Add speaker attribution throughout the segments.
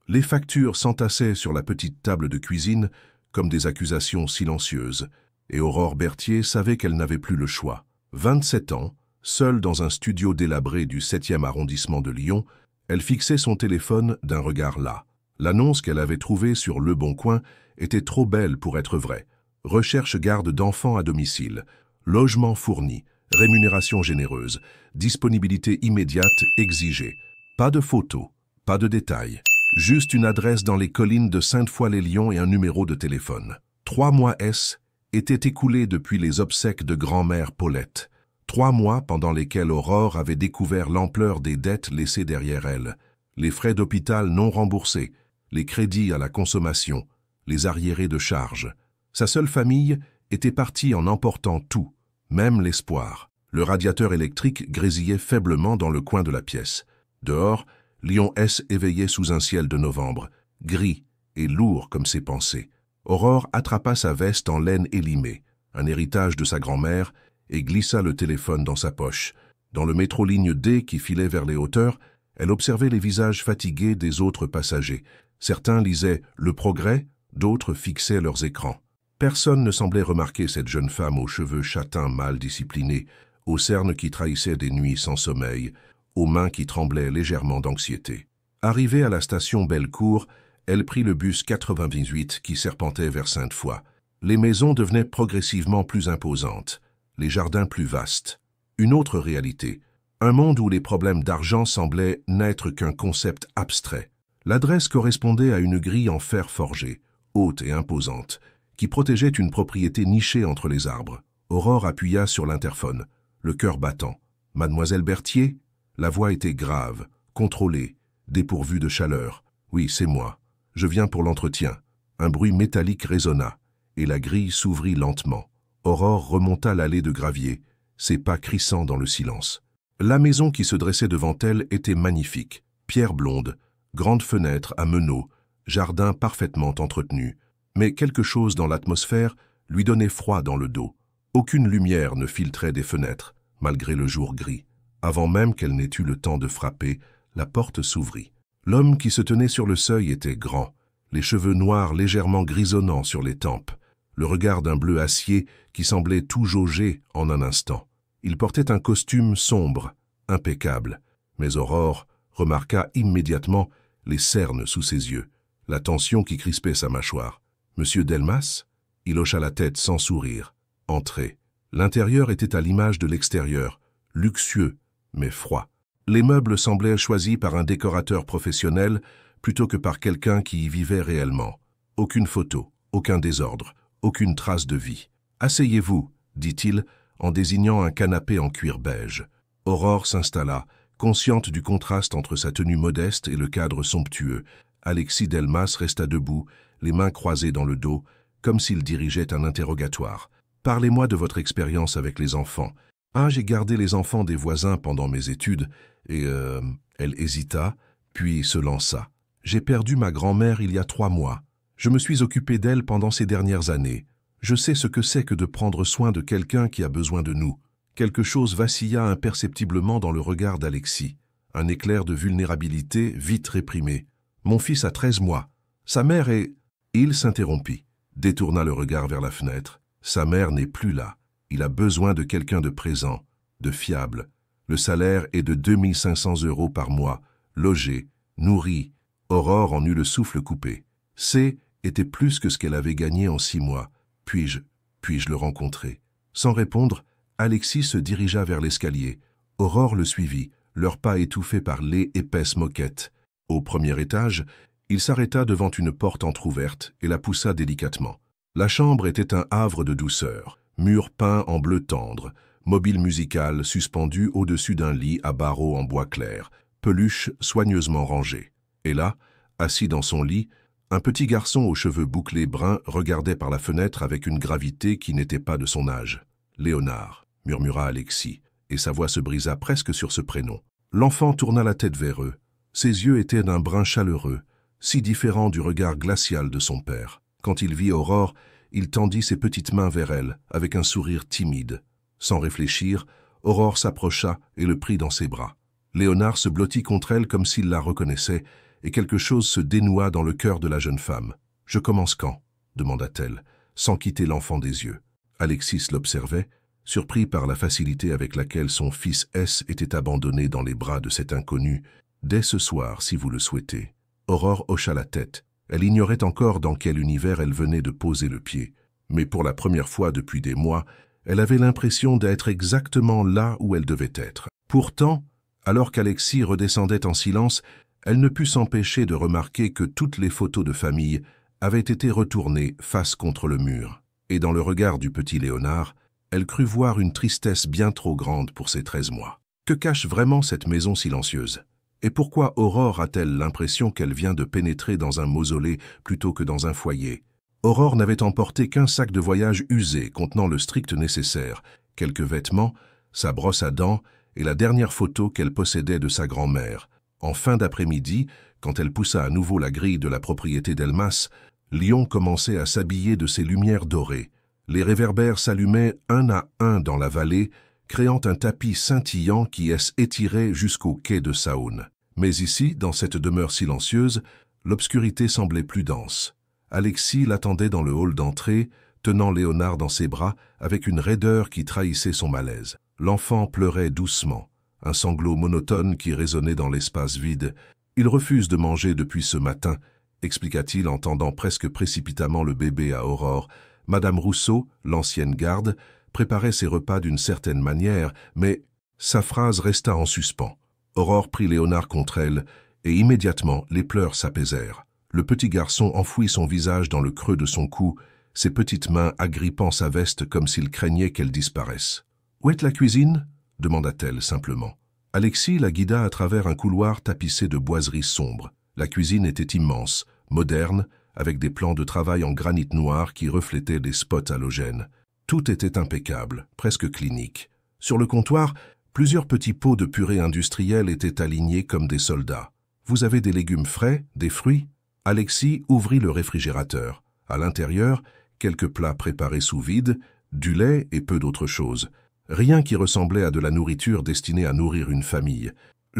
Speaker 1: Les factures s'entassaient sur la petite table de cuisine comme des accusations silencieuses, et Aurore Berthier savait qu'elle n'avait plus le choix. 27 ans, seule dans un studio délabré du 7e arrondissement de Lyon, elle fixait son téléphone d'un regard las. L'annonce qu'elle avait trouvée sur Le Bon Coin était trop belle pour être vraie. Recherche garde d'enfants à domicile, logement fourni, rémunération généreuse, disponibilité immédiate exigée. Pas de photos, pas de détails, juste une adresse dans les collines de Sainte-Foy-les-Lyons et un numéro de téléphone. 3 mois étaient écoulés depuis les obsèques de grand-mère Paulette. 3 mois pendant lesquels Aurore avait découvert l'ampleur des dettes laissées derrière elle, les frais d'hôpital non remboursés, les crédits à la consommation, les arriérés de charges. Sa seule famille était partie en emportant tout, même l'espoir. Le radiateur électrique grésillait faiblement dans le coin de la pièce. Dehors, Lyon S éveillait sous un ciel de novembre, gris et lourd comme ses pensées. Aurore attrapa sa veste en laine élimée, un héritage de sa grand-mère, et glissa le téléphone dans sa poche. Dans le métro ligne D qui filait vers les hauteurs, elle observait les visages fatigués des autres passagers. Certains lisaient « Le Progrès », d'autres fixaient leurs écrans. Personne ne semblait remarquer cette jeune femme aux cheveux châtains mal disciplinés, aux cernes qui trahissaient des nuits sans sommeil, aux mains qui tremblaient légèrement d'anxiété. Arrivée à la station Bellecour, elle prit le bus 98 qui serpentait vers Sainte-Foy. Les maisons devenaient progressivement plus imposantes, les jardins plus vastes. Une autre réalité, un monde où les problèmes d'argent semblaient n'être qu'un concept abstrait. L'adresse correspondait à une grille en fer forgé, haute et imposante, qui protégeait une propriété nichée entre les arbres. Aurore appuya sur l'interphone, le cœur battant. « Mademoiselle Berthier ?» La voix était grave, contrôlée, dépourvue de chaleur. « Oui, c'est moi. Je viens pour l'entretien. » Un bruit métallique résonna, et la grille s'ouvrit lentement. Aurore remonta l'allée de gravier, ses pas crissant dans le silence. La maison qui se dressait devant elle était magnifique. Pierre blonde, grande fenêtre à meneaux, jardin parfaitement entretenu. Mais quelque chose dans l'atmosphère lui donnait froid dans le dos. Aucune lumière ne filtrait des fenêtres, malgré le jour gris. Avant même qu'elle n'ait eu le temps de frapper, la porte s'ouvrit. L'homme qui se tenait sur le seuil était grand, les cheveux noirs légèrement grisonnants sur les tempes, le regard d'un bleu acier qui semblait tout jauger en un instant. Il portait un costume sombre, impeccable, mais Aurore remarqua immédiatement les cernes sous ses yeux, la tension qui crispait sa mâchoire. « Monsieur Delmas ?» Il hocha la tête sans sourire. Entrez. L'intérieur était à l'image de l'extérieur, luxueux, mais froid. Les meubles semblaient choisis par un décorateur professionnel plutôt que par quelqu'un qui y vivait réellement. Aucune photo, aucun désordre, aucune trace de vie. « Asseyez-vous », dit-il, en désignant un canapé en cuir beige. Aurore s'installa, consciente du contraste entre sa tenue modeste et le cadre somptueux. Alexis Delmas resta debout, les mains croisées dans le dos, comme s'il dirigeait un interrogatoire. « Parlez-moi de votre expérience avec les enfants. »« Ah, j'ai gardé les enfants des voisins pendant mes études, et Elle hésita, puis se lança. « J'ai perdu ma grand-mère il y a 3 mois. Je me suis occupé d'elle pendant ces dernières années. Je sais ce que c'est que de prendre soin de quelqu'un qui a besoin de nous. » Quelque chose vacilla imperceptiblement dans le regard d'Alexis. Un éclair de vulnérabilité vite réprimé. « Mon fils a 13 mois. Sa mère est... » Il s'interrompit, détourna le regard vers la fenêtre. Sa mère n'est plus là. Il a besoin de quelqu'un de présent, de fiable. Le salaire est de 2500 € par mois, logé, nourri. Aurore en eut le souffle coupé. C était plus que ce qu'elle avait gagné en 6 mois. Puis-je le rencontrer? Sans répondre, Alexis se dirigea vers l'escalier. Aurore le suivit, leurs pas étouffés par l'épaisse moquette. Au premier étage, il s'arrêta devant une porte entr'ouverte et la poussa délicatement. La chambre était un havre de douceur, murs peints en bleu tendre, mobile musical suspendu au-dessus d'un lit à barreaux en bois clair, peluche soigneusement rangée. Et là, assis dans son lit, un petit garçon aux cheveux bouclés bruns regardait par la fenêtre avec une gravité qui n'était pas de son âge. « Léonard », murmura Alexis, et sa voix se brisa presque sur ce prénom. L'enfant tourna la tête vers eux. Ses yeux étaient d'un brun chaleureux, si différent du regard glacial de son père. Quand il vit Aurore, il tendit ses petites mains vers elle, avec un sourire timide. Sans réfléchir, Aurore s'approcha et le prit dans ses bras. Léonard se blottit contre elle comme s'il la reconnaissait, et quelque chose se dénoua dans le cœur de la jeune femme. « Je commence quand » demanda-t-elle, sans quitter l'enfant des yeux. Alexis l'observait, surpris par la facilité avec laquelle son fils S était abandonné dans les bras de cet inconnu. « Dès ce soir, si vous le souhaitez. » Aurore hocha la tête. Elle ignorait encore dans quel univers elle venait de poser le pied. Mais pour la première fois depuis des mois, elle avait l'impression d'être exactement là où elle devait être. Pourtant, alors qu'Alexis redescendait en silence, elle ne put s'empêcher de remarquer que toutes les photos de famille avaient été retournées face contre le mur. Et dans le regard du petit Léonard, elle crut voir une tristesse bien trop grande pour ses 13 mois. Que cache vraiment cette maison silencieuse? Et pourquoi Aurore a-t-elle l'impression qu'elle vient de pénétrer dans un mausolée plutôt que dans un foyer? Aurore n'avait emporté qu'un sac de voyage usé contenant le strict nécessaire, quelques vêtements, sa brosse à dents et la dernière photo qu'elle possédait de sa grand-mère. En fin d'après-midi, quand elle poussa à nouveau la grille de la propriété d'Elmas, Lyon commençait à s'habiller de ses lumières dorées. Les réverbères s'allumaient un à un dans la vallée, créant un tapis scintillant qui s'étirait jusqu'au quai de Saône. Mais ici, dans cette demeure silencieuse, l'obscurité semblait plus dense. Alexis l'attendait dans le hall d'entrée, tenant Léonard dans ses bras avec une raideur qui trahissait son malaise. L'enfant pleurait doucement, un sanglot monotone qui résonnait dans l'espace vide. « Il refuse de manger depuis ce matin », expliqua-t-il en tendant presque précipitamment le bébé à Aurore. Madame Rousseau, l'ancienne garde, préparait ses repas d'une certaine manière, mais sa phrase resta en suspens. Aurore prit Léonard contre elle, et immédiatement les pleurs s'apaisèrent. Le petit garçon enfouit son visage dans le creux de son cou, ses petites mains agrippant sa veste comme s'il craignait qu'elle disparaisse. « Où est la cuisine » demanda-t-elle simplement. Alexis la guida à travers un couloir tapissé de boiseries sombres. La cuisine était immense, moderne, avec des plans de travail en granit noir qui reflétaient des spots halogènes. Tout était impeccable, presque clinique. Sur le comptoir, plusieurs petits pots de purée industrielle étaient alignés comme des soldats. « Vous avez des légumes frais, des fruits ?» Alexis ouvrit le réfrigérateur. À l'intérieur, quelques plats préparés sous vide, du lait et peu d'autres choses. Rien qui ressemblait à de la nourriture destinée à nourrir une famille. «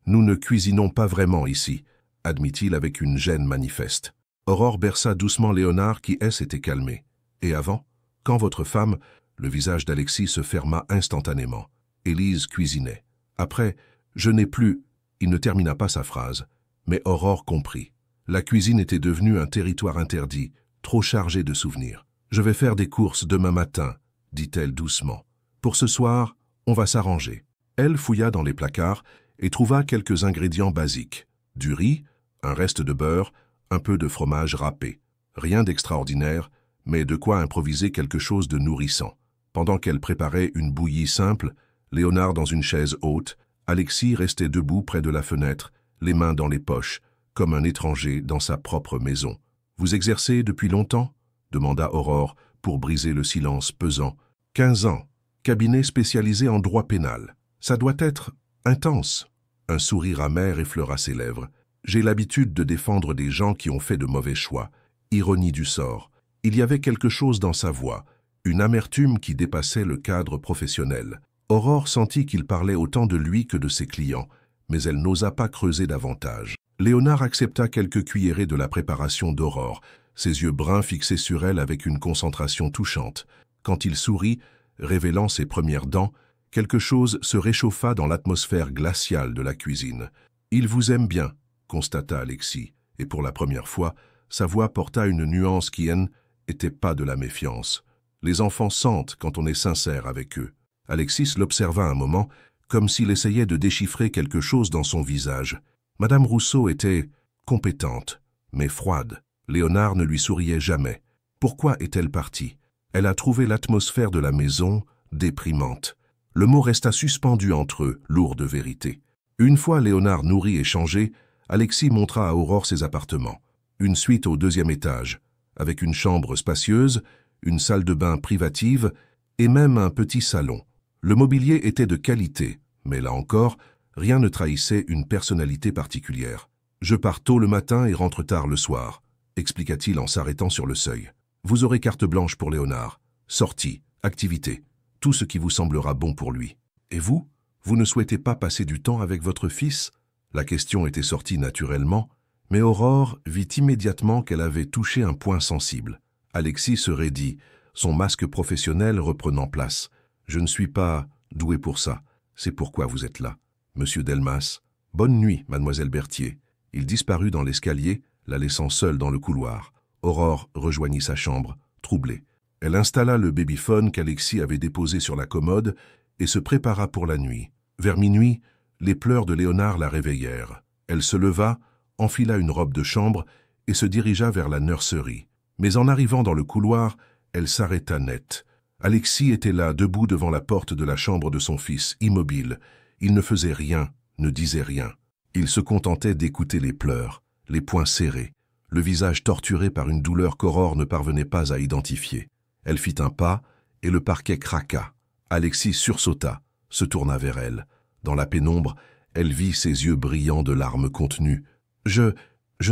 Speaker 1: Nous ne cuisinons pas vraiment ici », admit-il avec une gêne manifeste. Aurore berça doucement Léonard qui s'était calmé. « Et avant, quand votre femme… » Le visage d'Alexis se ferma instantanément. Élise cuisinait. Après, « Je n'ai plus… » Il ne termina pas sa phrase, mais Aurore comprit. La cuisine était devenue un territoire interdit, trop chargé de souvenirs. « Je vais faire des courses demain matin », dit-elle doucement. « Pour ce soir, on va s'arranger. » Elle fouilla dans les placards et trouva quelques ingrédients basiques. Du riz, un reste de beurre, un peu de fromage râpé. Rien d'extraordinaire, mais de quoi improviser quelque chose de nourrissant. Pendant qu'elle préparait une bouillie simple, Léonard dans une chaise haute, Alexis restait debout près de la fenêtre, les mains dans les poches, comme un étranger dans sa propre maison. « Vous exercez depuis longtemps » demanda Aurore, pour briser le silence pesant. « 15 ans. Cabinet spécialisé en droit pénal. Ça doit être intense. » Un sourire amer effleura ses lèvres. « J'ai l'habitude de défendre des gens qui ont fait de mauvais choix. » Ironie du sort. Il y avait quelque chose dans sa voix, une amertume qui dépassait le cadre professionnel. Aurore sentit qu'il parlait autant de lui que de ses clients, mais elle n'osa pas creuser davantage. Léonard accepta quelques cuillerées de la préparation d'Aurore, ses yeux bruns fixés sur elle avec une concentration touchante. Quand il sourit, révélant ses premières dents, quelque chose se réchauffa dans l'atmosphère glaciale de la cuisine. « Il vous aime bien », constata Alexis, et pour la première fois, sa voix porta une nuance qui n'était pas de la méfiance. Les enfants sentent quand on est sincère avec eux. Alexis l'observa un moment, comme s'il essayait de déchiffrer quelque chose dans son visage. Madame Rousseau était compétente, mais froide. Léonard ne lui souriait jamais. Pourquoi est-elle partie? Elle a trouvé l'atmosphère de la maison déprimante. Le mot resta suspendu entre eux, lourd de vérité. Une fois Léonard nourri et changé, Alexis montra à Aurore ses appartements. Une suite au 2e étage, avec une chambre spacieuse, une salle de bain privative et même un petit salon. Le mobilier était de qualité, mais là encore, rien ne trahissait une personnalité particulière. « Je pars tôt le matin et rentre tard le soir », expliqua-t-il en s'arrêtant sur le seuil. « Vous aurez carte blanche pour Léonard. Sortie, activité, tout ce qui vous semblera bon pour lui. Et vous, vous ne souhaitez pas passer du temps avec votre fils » La question était sortie naturellement, mais Aurore vit immédiatement qu'elle avait touché un point sensible. Alexis se raidit, son masque professionnel reprenant place. « Je ne suis pas doué pour ça. C'est pourquoi vous êtes là. Monsieur Delmas, bonne nuit, mademoiselle Berthier. » Il disparut dans l'escalier, la laissant seule dans le couloir. Aurore rejoignit sa chambre, troublée. Elle installa le babyphone qu'Alexis avait déposé sur la commode et se prépara pour la nuit. Vers minuit, les pleurs de Léonard la réveillèrent. Elle se leva, enfila une robe de chambre et se dirigea vers la nurserie. Mais en arrivant dans le couloir, elle s'arrêta net. Alexis était là, debout devant la porte de la chambre de son fils, immobile. Il ne faisait rien, ne disait rien. Il se contentait d'écouter les pleurs, les poings serrés, le visage torturé par une douleur qu'Aurore ne parvenait pas à identifier. Elle fit un pas et le parquet craqua. Alexis sursauta, se tourna vers elle. Dans la pénombre, elle vit ses yeux brillants de larmes contenues. « Je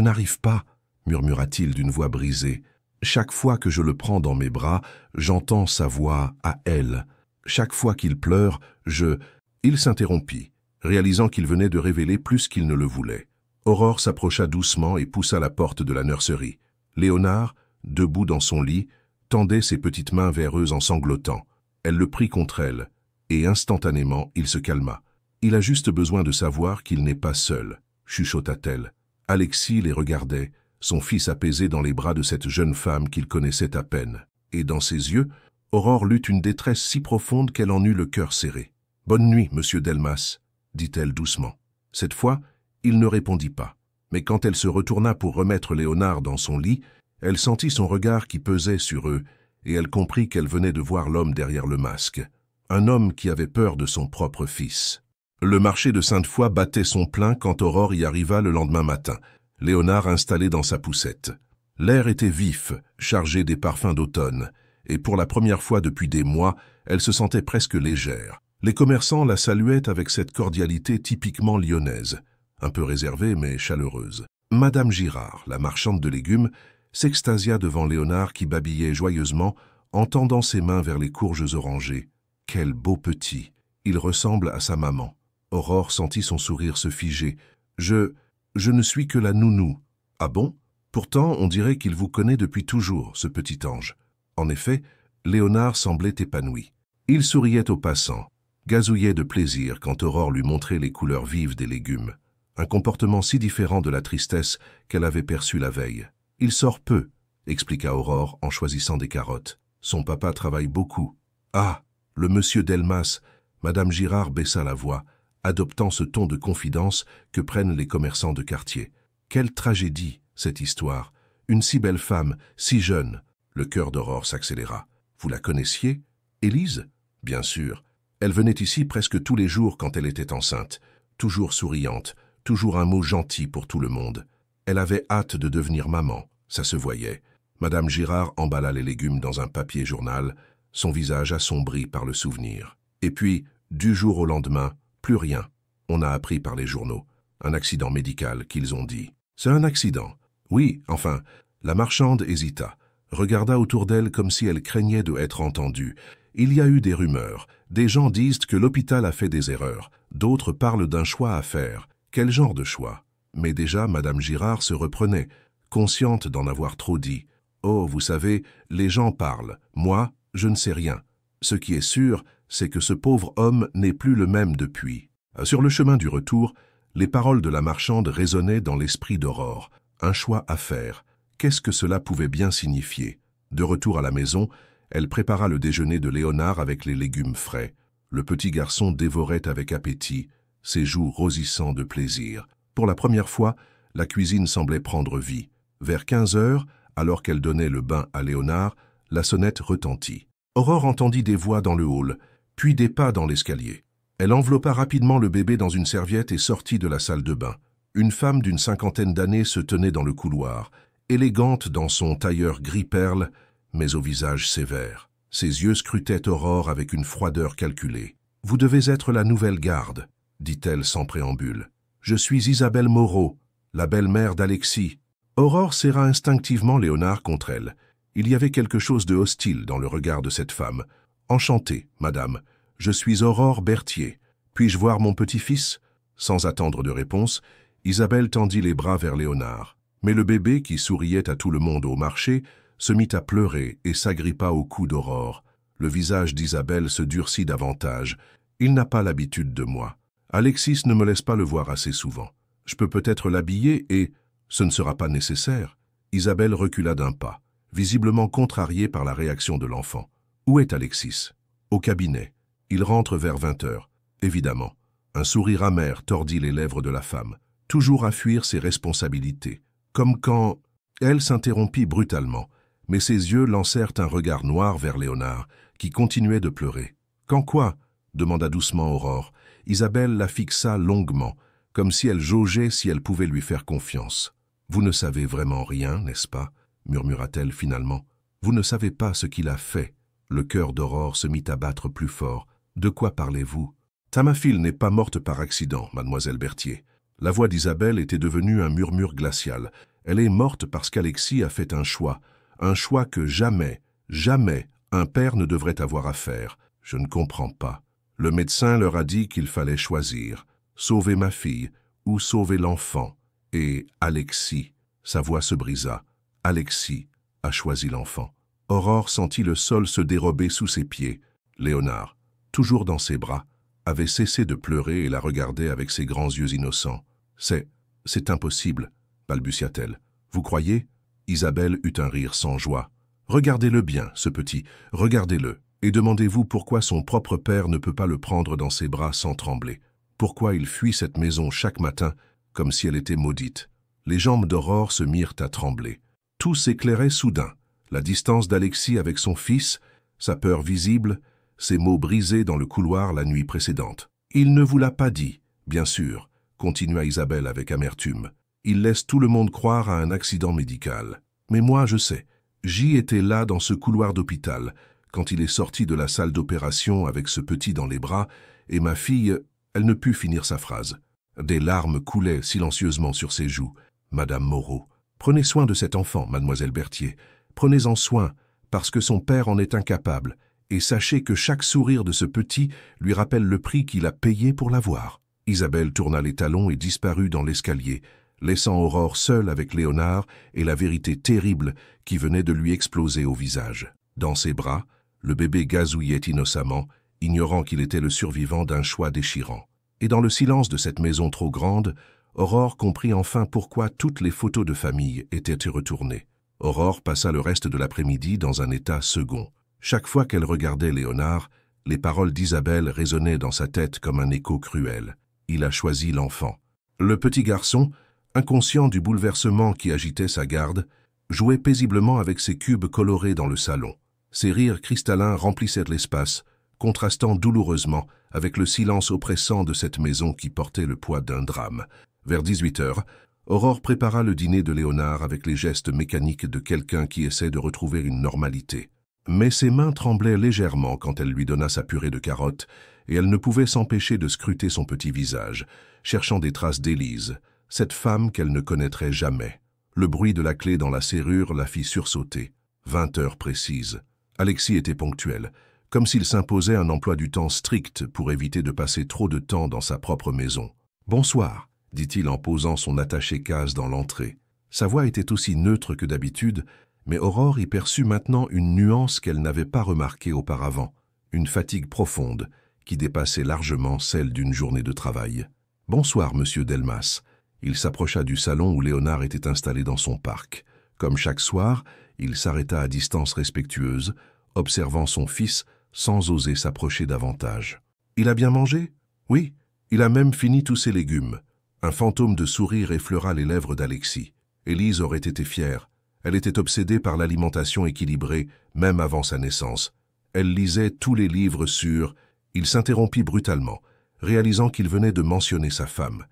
Speaker 1: n'arrive pas » murmura-t-il d'une voix brisée. « Chaque fois que je le prends dans mes bras, j'entends sa voix à elle. Chaque fois qu'il pleure, je... » Il s'interrompit, réalisant qu'il venait de révéler plus qu'il ne le voulait. Aurore s'approcha doucement et poussa la porte de la nurserie. Léonard, debout dans son lit, tendait ses petites mains vers eux en sanglotant. Elle le prit contre elle, et instantanément, il se calma. « Il a juste besoin de savoir qu'il n'est pas seul », chuchota-t-elle. Alexis les regardait, son fils apaisé dans les bras de cette jeune femme qu'il connaissait à peine. Et dans ses yeux, Aurore lut une détresse si profonde qu'elle en eut le cœur serré. « Bonne nuit, monsieur Delmas », dit-elle doucement. Cette fois, il ne répondit pas. Mais quand elle se retourna pour remettre Léonard dans son lit, elle sentit son regard qui pesait sur eux, et elle comprit qu'elle venait de voir l'homme derrière le masque. Un homme qui avait peur de son propre fils. Le marché de Sainte-Foy battait son plein quand Aurore y arriva le lendemain matin, Léonard installé dans sa poussette. L'air était vif, chargé des parfums d'automne, et pour la première fois depuis des mois, elle se sentait presque légère. Les commerçants la saluaient avec cette cordialité typiquement lyonnaise, un peu réservée mais chaleureuse. Madame Girard, la marchande de légumes, s'extasia devant Léonard qui babillait joyeusement en tendant ses mains vers les courges orangées. Quel beau petit! Il ressemble à sa maman. Aurore sentit son sourire se figer. Je ne suis que la nounou. Ah bon? Pourtant, on dirait qu'il vous connaît depuis toujours, ce petit ange. En effet, Léonard semblait épanoui. Il souriait aux passants, gazouillait de plaisir quand Aurore lui montrait les couleurs vives des légumes. Un comportement si différent de la tristesse qu'elle avait perçue la veille. « Il sort peu », expliqua Aurore en choisissant des carottes. « Son papa travaille beaucoup. »« Ah, le monsieur Delmas !» Madame Girard baissa la voix, adoptant ce ton de confidence que prennent les commerçants de quartier. Quelle tragédie, cette histoire! Une si belle femme, si jeune. Le cœur d'Aurore s'accéléra. Vous la connaissiez? Élise? Bien sûr. Elle venait ici presque tous les jours quand elle était enceinte. Toujours souriante, toujours un mot gentil pour tout le monde. Elle avait hâte de devenir maman, ça se voyait. Madame Girard emballa les légumes dans un papier journal, son visage assombri par le souvenir. Et puis, du jour au lendemain, plus rien. On a appris par les journaux. Un accident médical, qu'ils ont dit. C'est un accident. Oui, enfin, la marchande hésita, regarda autour d'elle comme si elle craignait de être entendue. Il y a eu des rumeurs. Des gens disent que l'hôpital a fait des erreurs. D'autres parlent d'un choix à faire. Quel genre de choix? Mais déjà, Madame Girard se reprenait, consciente d'en avoir trop dit. Oh, vous savez, les gens parlent. Moi, je ne sais rien. Ce qui est sûr, c'est que ce pauvre homme n'est plus le même depuis. Sur le chemin du retour, les paroles de la marchande résonnaient dans l'esprit d'Aurore. Un choix à faire. Qu'est-ce que cela pouvait bien signifier? De retour à la maison, elle prépara le déjeuner de Léonard avec les légumes frais. Le petit garçon dévorait avec appétit, ses joues rosissant de plaisir. Pour la première fois, la cuisine semblait prendre vie. Vers 15 heures, alors qu'elle donnait le bain à Léonard, la sonnette retentit. Aurore entendit des voix dans le hall, puis des pas dans l'escalier. Elle enveloppa rapidement le bébé dans une serviette et sortit de la salle de bain. Une femme d'une cinquantaine d'années se tenait dans le couloir, élégante dans son tailleur gris-perle, mais au visage sévère. Ses yeux scrutaient Aurore avec une froideur calculée. « Vous devez être la nouvelle garde », dit-elle sans préambule. « Je suis Isabelle Moreau, la belle-mère d'Alexis. » Aurore serra instinctivement Léonard contre elle. Il y avait quelque chose de hostile dans le regard de cette femme. « Enchantée, madame. Je suis Aurore Berthier. Puis-je voir mon petit-fils » Sans attendre de réponse, Isabelle tendit les bras vers Léonard. Mais le bébé, qui souriait à tout le monde au marché, se mit à pleurer et s'agrippa au cou d'Aurore. Le visage d'Isabelle se durcit davantage. Il n'a pas l'habitude de moi. Alexis ne me laisse pas le voir assez souvent. Je peux peut-être l'habiller et... ce ne sera pas nécessaire. Isabelle recula d'un pas, visiblement contrariée par la réaction de l'enfant. Où est Alexis? Au cabinet. Il rentre vers 20h. Évidemment. Un sourire amer tordit les lèvres de la femme, toujours à fuir ses responsabilités. Comme quand... Elle s'interrompit brutalement, mais ses yeux lancèrent un regard noir vers Léonard, qui continuait de pleurer. « Quand quoi ?» demanda doucement Aurore. Isabelle la fixa longuement, comme si elle jaugeait si elle pouvait lui faire confiance. « Vous ne savez vraiment rien, n'est-ce pas ?» murmura-t-elle finalement. « Vous ne savez pas ce qu'il a fait. » Le cœur d'Aurore se mit à battre plus fort. « De quoi parlez-vous ?»« Tamafil n'est pas morte par accident, mademoiselle Berthier. » La voix d'Isabelle était devenue un murmure glacial. Elle est morte parce qu'Alexis a fait un choix que jamais, jamais un père ne devrait avoir à faire. Je ne comprends pas. Le médecin leur a dit qu'il fallait choisir, sauver ma fille ou sauver l'enfant. Et Alexis, sa voix se brisa. Alexis a choisi l'enfant. Aurore sentit le sol se dérober sous ses pieds. Léonard, toujours dans ses bras, avait cessé de pleurer et la regardait avec ses grands yeux innocents. « C'est impossible, » balbutia-t-elle. « Vous croyez ?» Isabelle eut un rire sans joie. « Regardez-le bien, ce petit, regardez-le, et demandez-vous pourquoi son propre père ne peut pas le prendre dans ses bras sans trembler. Pourquoi il fuit cette maison chaque matin, comme si elle était maudite. » Les jambes d'Aurore se mirent à trembler. Tout s'éclairait soudain. La distance d'Alexis avec son fils, sa peur visible, ses mots brisés dans le couloir la nuit précédente. « Il ne vous l'a pas dit, bien sûr, » continua Isabelle avec amertume. « Il laisse tout le monde croire à un accident médical. Mais moi, je sais. J'y étais là dans ce couloir d'hôpital, quand il est sorti de la salle d'opération avec ce petit dans les bras, et ma fille, elle ne put finir sa phrase. Des larmes coulaient silencieusement sur ses joues. « Madame Moreau, prenez soin de cet enfant, mademoiselle Berthier. Prenez-en soin, parce que son père en est incapable, et sachez que chaque sourire de ce petit lui rappelle le prix qu'il a payé pour l'avoir. » Isabelle tourna les talons et disparut dans l'escalier, laissant Aurore seule avec Léonard et la vérité terrible qui venait de lui exploser au visage. Dans ses bras, le bébé gazouillait innocemment, ignorant qu'il était le survivant d'un choix déchirant. Et dans le silence de cette maison trop grande, Aurore comprit enfin pourquoi toutes les photos de famille étaient retournées. Aurore passa le reste de l'après-midi dans un état second. Chaque fois qu'elle regardait Léonard, les paroles d'Isabelle résonnaient dans sa tête comme un écho cruel. Il a choisi l'enfant. Le petit garçon, inconscient du bouleversement qui agitait sa garde, jouait paisiblement avec ses cubes colorés dans le salon. Ses rires cristallins remplissaient l'espace, contrastant douloureusement avec le silence oppressant de cette maison qui portait le poids d'un drame. Vers 18h, Aurore prépara le dîner de Léonard avec les gestes mécaniques de quelqu'un qui essaie de retrouver une normalité. Mais ses mains tremblaient légèrement quand elle lui donna sa purée de carottes, et elle ne pouvait s'empêcher de scruter son petit visage, cherchant des traces d'Élise, cette femme qu'elle ne connaîtrait jamais. Le bruit de la clé dans la serrure la fit sursauter. 20h précises. Alexis était ponctuel, comme s'il s'imposait un emploi du temps strict pour éviter de passer trop de temps dans sa propre maison. « Bonsoir », dit-il en posant son attaché-case dans l'entrée. Sa voix était aussi neutre que d'habitude, mais Aurore y perçut maintenant une nuance qu'elle n'avait pas remarquée auparavant, une fatigue profonde qui dépassait largement celle d'une journée de travail. « Bonsoir, monsieur Delmas ». Il s'approcha du salon où Léonard était installé dans son parc. Comme chaque soir, il s'arrêta à distance respectueuse, observant son fils sans oser s'approcher davantage. « Il a bien mangé ?»« Oui, il a même fini tous ses légumes. » Un fantôme de sourire effleura les lèvres d'Alexis. Élise aurait été fière. Elle était obsédée par l'alimentation équilibrée, même avant sa naissance. Elle lisait tous les livres sur... Il s'interrompit brutalement, réalisant qu'il venait de mentionner sa femme.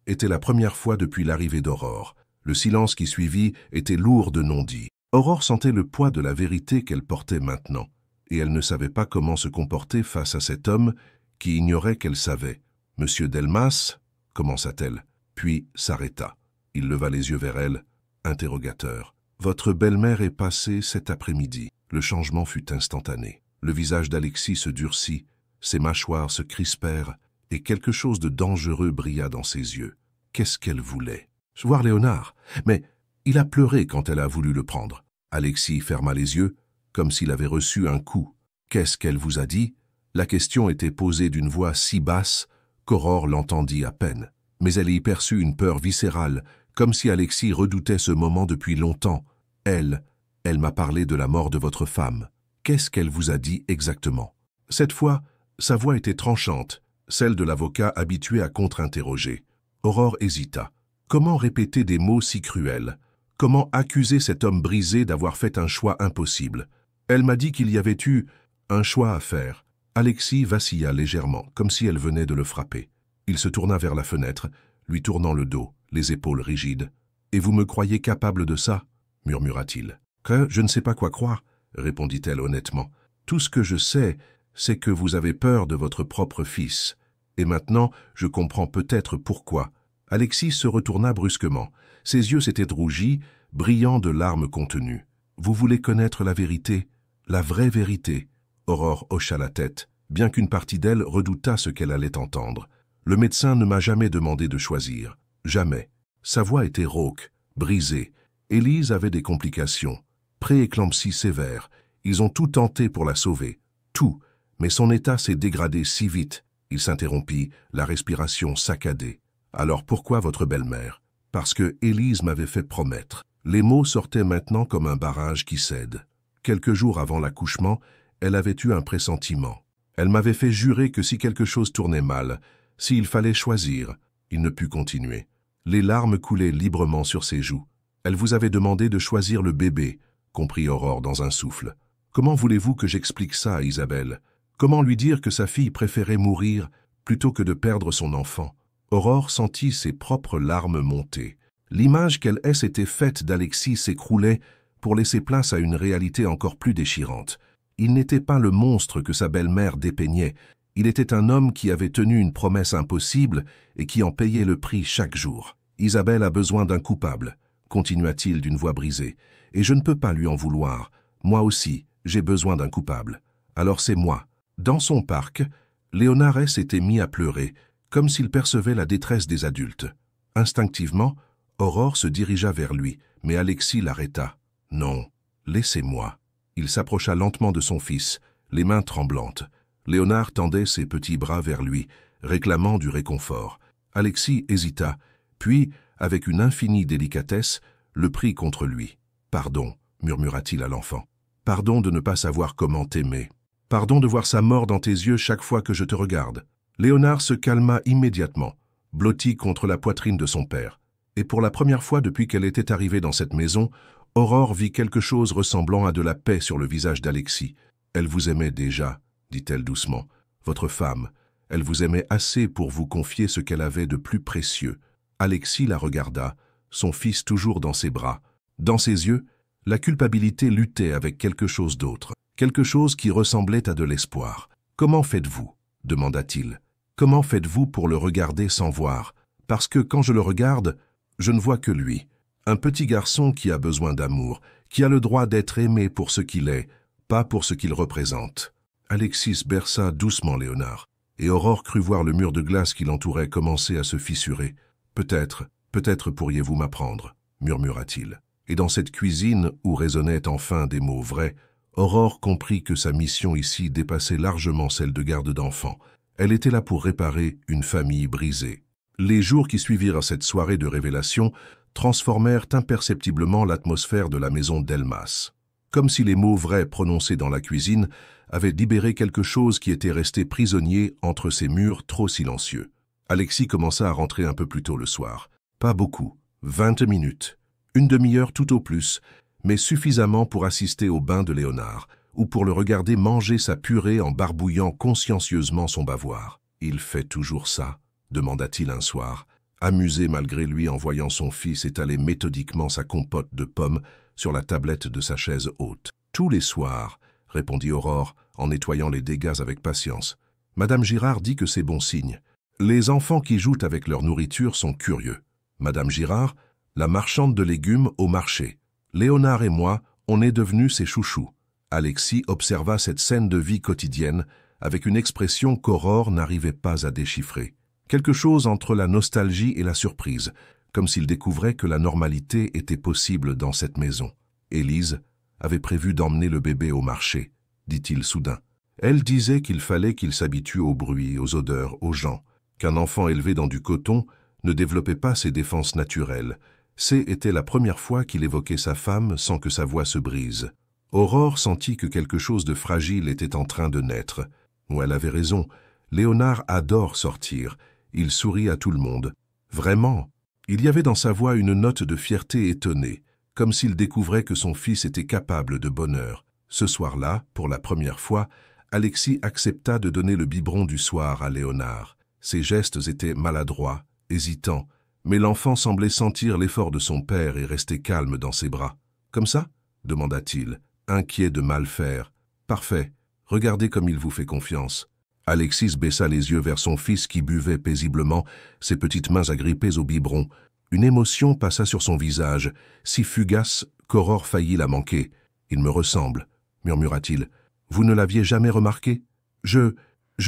Speaker 1: Était la première fois depuis l'arrivée d'Aurore. Le silence qui suivit était lourd de non-dits. Aurore sentait le poids de la vérité qu'elle portait maintenant, et elle ne savait pas comment se comporter face à cet homme qui ignorait qu'elle savait. « Monsieur Delmas ?» commença-t-elle, puis s'arrêta. Il leva les yeux vers elle, interrogateur. « Votre belle-mère est passée cet après-midi. » Le changement fut instantané. Le visage d'Alexis se durcit, ses mâchoires se crispèrent, et quelque chose de dangereux brilla dans ses yeux. Qu'est-ce qu'elle voulait? Voir Léonard. Mais il a pleuré quand elle a voulu le prendre. Alexis ferma les yeux, comme s'il avait reçu un coup. Qu'est-ce qu'elle vous a dit? La question était posée d'une voix si basse qu'Aurore l'entendit à peine. Mais elle y perçut une peur viscérale, comme si Alexis redoutait ce moment depuis longtemps. Elle m'a parlé de la mort de votre femme. Qu'est-ce qu'elle vous a dit exactement? Cette fois, sa voix était tranchante, celle de l'avocat habitué à contre-interroger. Aurore hésita. Comment répéter des mots si cruels? Comment accuser cet homme brisé d'avoir fait un choix impossible? Elle m'a dit qu'il y avait eu un choix à faire. Alexis vacilla légèrement, comme si elle venait de le frapper. Il se tourna vers la fenêtre, lui tournant le dos, les épaules rigides. « Et vous me croyez capable de ça ?» murmura-t-il. « Que je ne sais pas quoi croire, » répondit-elle honnêtement. « Tout ce que je sais, c'est que vous avez peur de votre propre fils. Et maintenant, je comprends peut-être pourquoi. » Alexis se retourna brusquement. Ses yeux s'étaient rougis, brillants de larmes contenues. « Vous voulez connaître la vérité, la vraie vérité ?» Aurore hocha la tête, bien qu'une partie d'elle redoutât ce qu'elle allait entendre. « Le médecin ne m'a jamais demandé de choisir. Jamais. » Sa voix était rauque, brisée. Élise avait des complications. Prééclampsie sévère. Ils ont tout tenté pour la sauver. Tout. Mais son état s'est dégradé si vite. Il s'interrompit, la respiration saccadée. « Alors pourquoi votre belle-mère ?»« Parce que Élise m'avait fait promettre. » Les mots sortaient maintenant comme un barrage qui cède. Quelques jours avant l'accouchement, elle avait eu un pressentiment. Elle m'avait fait jurer que si quelque chose tournait mal, s'il fallait choisir, il ne put continuer. Les larmes coulaient librement sur ses joues. Elle vous avait demandé de choisir le bébé, comprit Aurore dans un souffle. Comment voulez-vous que j'explique ça à Isabelle? Comment lui dire que sa fille préférait mourir plutôt que de perdre son enfant? Aurore sentit ses propres larmes monter. L'image qu'elle s'était faite d'Alexis s'écroulait pour laisser place à une réalité encore plus déchirante. Il n'était pas le monstre que sa belle-mère dépeignait. Il était un homme qui avait tenu une promesse impossible et qui en payait le prix chaque jour. « Isabelle a besoin d'un coupable, » continua-t-il d'une voix brisée, « et je ne peux pas lui en vouloir. Moi aussi, j'ai besoin d'un coupable. Alors c'est moi. » Dans son parc, Léonard s'était mis à pleurer, comme s'il percevait la détresse des adultes. Instinctivement, Aurore se dirigea vers lui, mais Alexis l'arrêta. « Non, laissez-moi. » Il s'approcha lentement de son fils, les mains tremblantes. Léonard tendait ses petits bras vers lui, réclamant du réconfort. Alexis hésita, puis, avec une infinie délicatesse, le prit contre lui. « Pardon, » murmura-t-il à l'enfant. « Pardon de ne pas savoir comment t'aimer. Pardon de voir sa mort dans tes yeux chaque fois que je te regarde. » Léonard se calma immédiatement, blotti contre la poitrine de son père. Et pour la première fois depuis qu'elle était arrivée dans cette maison, Aurore vit quelque chose ressemblant à de la paix sur le visage d'Alexis. « Elle vous aimait déjà, » dit-elle doucement. « Votre femme, elle vous aimait assez pour vous confier ce qu'elle avait de plus précieux. » Alexis la regarda, son fils toujours dans ses bras. Dans ses yeux, la culpabilité luttait avec quelque chose d'autre, quelque chose qui ressemblait à de l'espoir. « Comment faites-vous » demanda-t-il. « Comment faites-vous pour le regarder sans voir? Parce que quand je le regarde, je ne vois que lui. Un petit garçon qui a besoin d'amour, qui a le droit d'être aimé pour ce qu'il est, pas pour ce qu'il représente. » Alexis berça doucement Léonard, et Aurore crut voir le mur de glace qui l'entourait commencer à se fissurer. « Peut-être pourriez-vous m'apprendre, » murmura-t-il. Et dans cette cuisine où résonnaient enfin des mots vrais, Aurore comprit que sa mission ici dépassait largement celle de garde d'enfants. Elle était là pour réparer une famille brisée. Les jours qui suivirent à cette soirée de révélation transformèrent imperceptiblement l'atmosphère de la maison d'Elmas. Comme si les mots vrais prononcés dans la cuisine avaient libéré quelque chose qui était resté prisonnier entre ces murs trop silencieux. Alexis commença à rentrer un peu plus tôt le soir. Pas beaucoup, 20 minutes, une demi-heure tout au plus, mais suffisamment pour assister au bain de Léonard, ou pour le regarder manger sa purée en barbouillant consciencieusement son bavoir. « Il fait toujours ça ?» demanda-t-il un soir, amusé malgré lui en voyant son fils étaler méthodiquement sa compote de pommes sur la tablette de sa chaise haute. « Tous les soirs », répondit Aurore en nettoyant les dégâts avec patience. « Madame Girard dit que c'est bon signe. Les enfants qui jouent avec leur nourriture sont curieux. Madame Girard, la marchande de légumes au marché. Léonard et moi, on est devenus ses chouchous. » Alexis observa cette scène de vie quotidienne avec une expression qu'Aurore n'arrivait pas à déchiffrer. Quelque chose entre la nostalgie et la surprise, comme s'il découvrait que la normalité était possible dans cette maison. Élise avait prévu d'emmener le bébé au marché, dit-il soudain. Elle disait qu'il fallait qu'il s'habitue au bruit, aux odeurs, aux gens, qu'un enfant élevé dans du coton ne développait pas ses défenses naturelles. C'était la première fois qu'il évoquait sa femme sans que sa voix se brise. Aurore sentit que quelque chose de fragile était en train de naître. Elle avait raison, Léonard adore sortir, il sourit à tout le monde. Vraiment, il y avait dans sa voix une note de fierté étonnée, comme s'il découvrait que son fils était capable de bonheur. Ce soir-là, pour la première fois, Alexis accepta de donner le biberon du soir à Léonard. Ses gestes étaient maladroits, hésitants, mais l'enfant semblait sentir l'effort de son père et rester calme dans ses bras. « Comme ça ?» demanda-t-il, inquiet de mal faire. « Parfait, regardez comme il vous fait confiance. » Alexis baissa les yeux vers son fils qui buvait paisiblement, ses petites mains agrippées au biberon. Une émotion passa sur son visage, si fugace qu'Aurore faillit la manquer. « Il me ressemble, » murmura-t-il. « Vous ne l'aviez jamais remarqué ? Je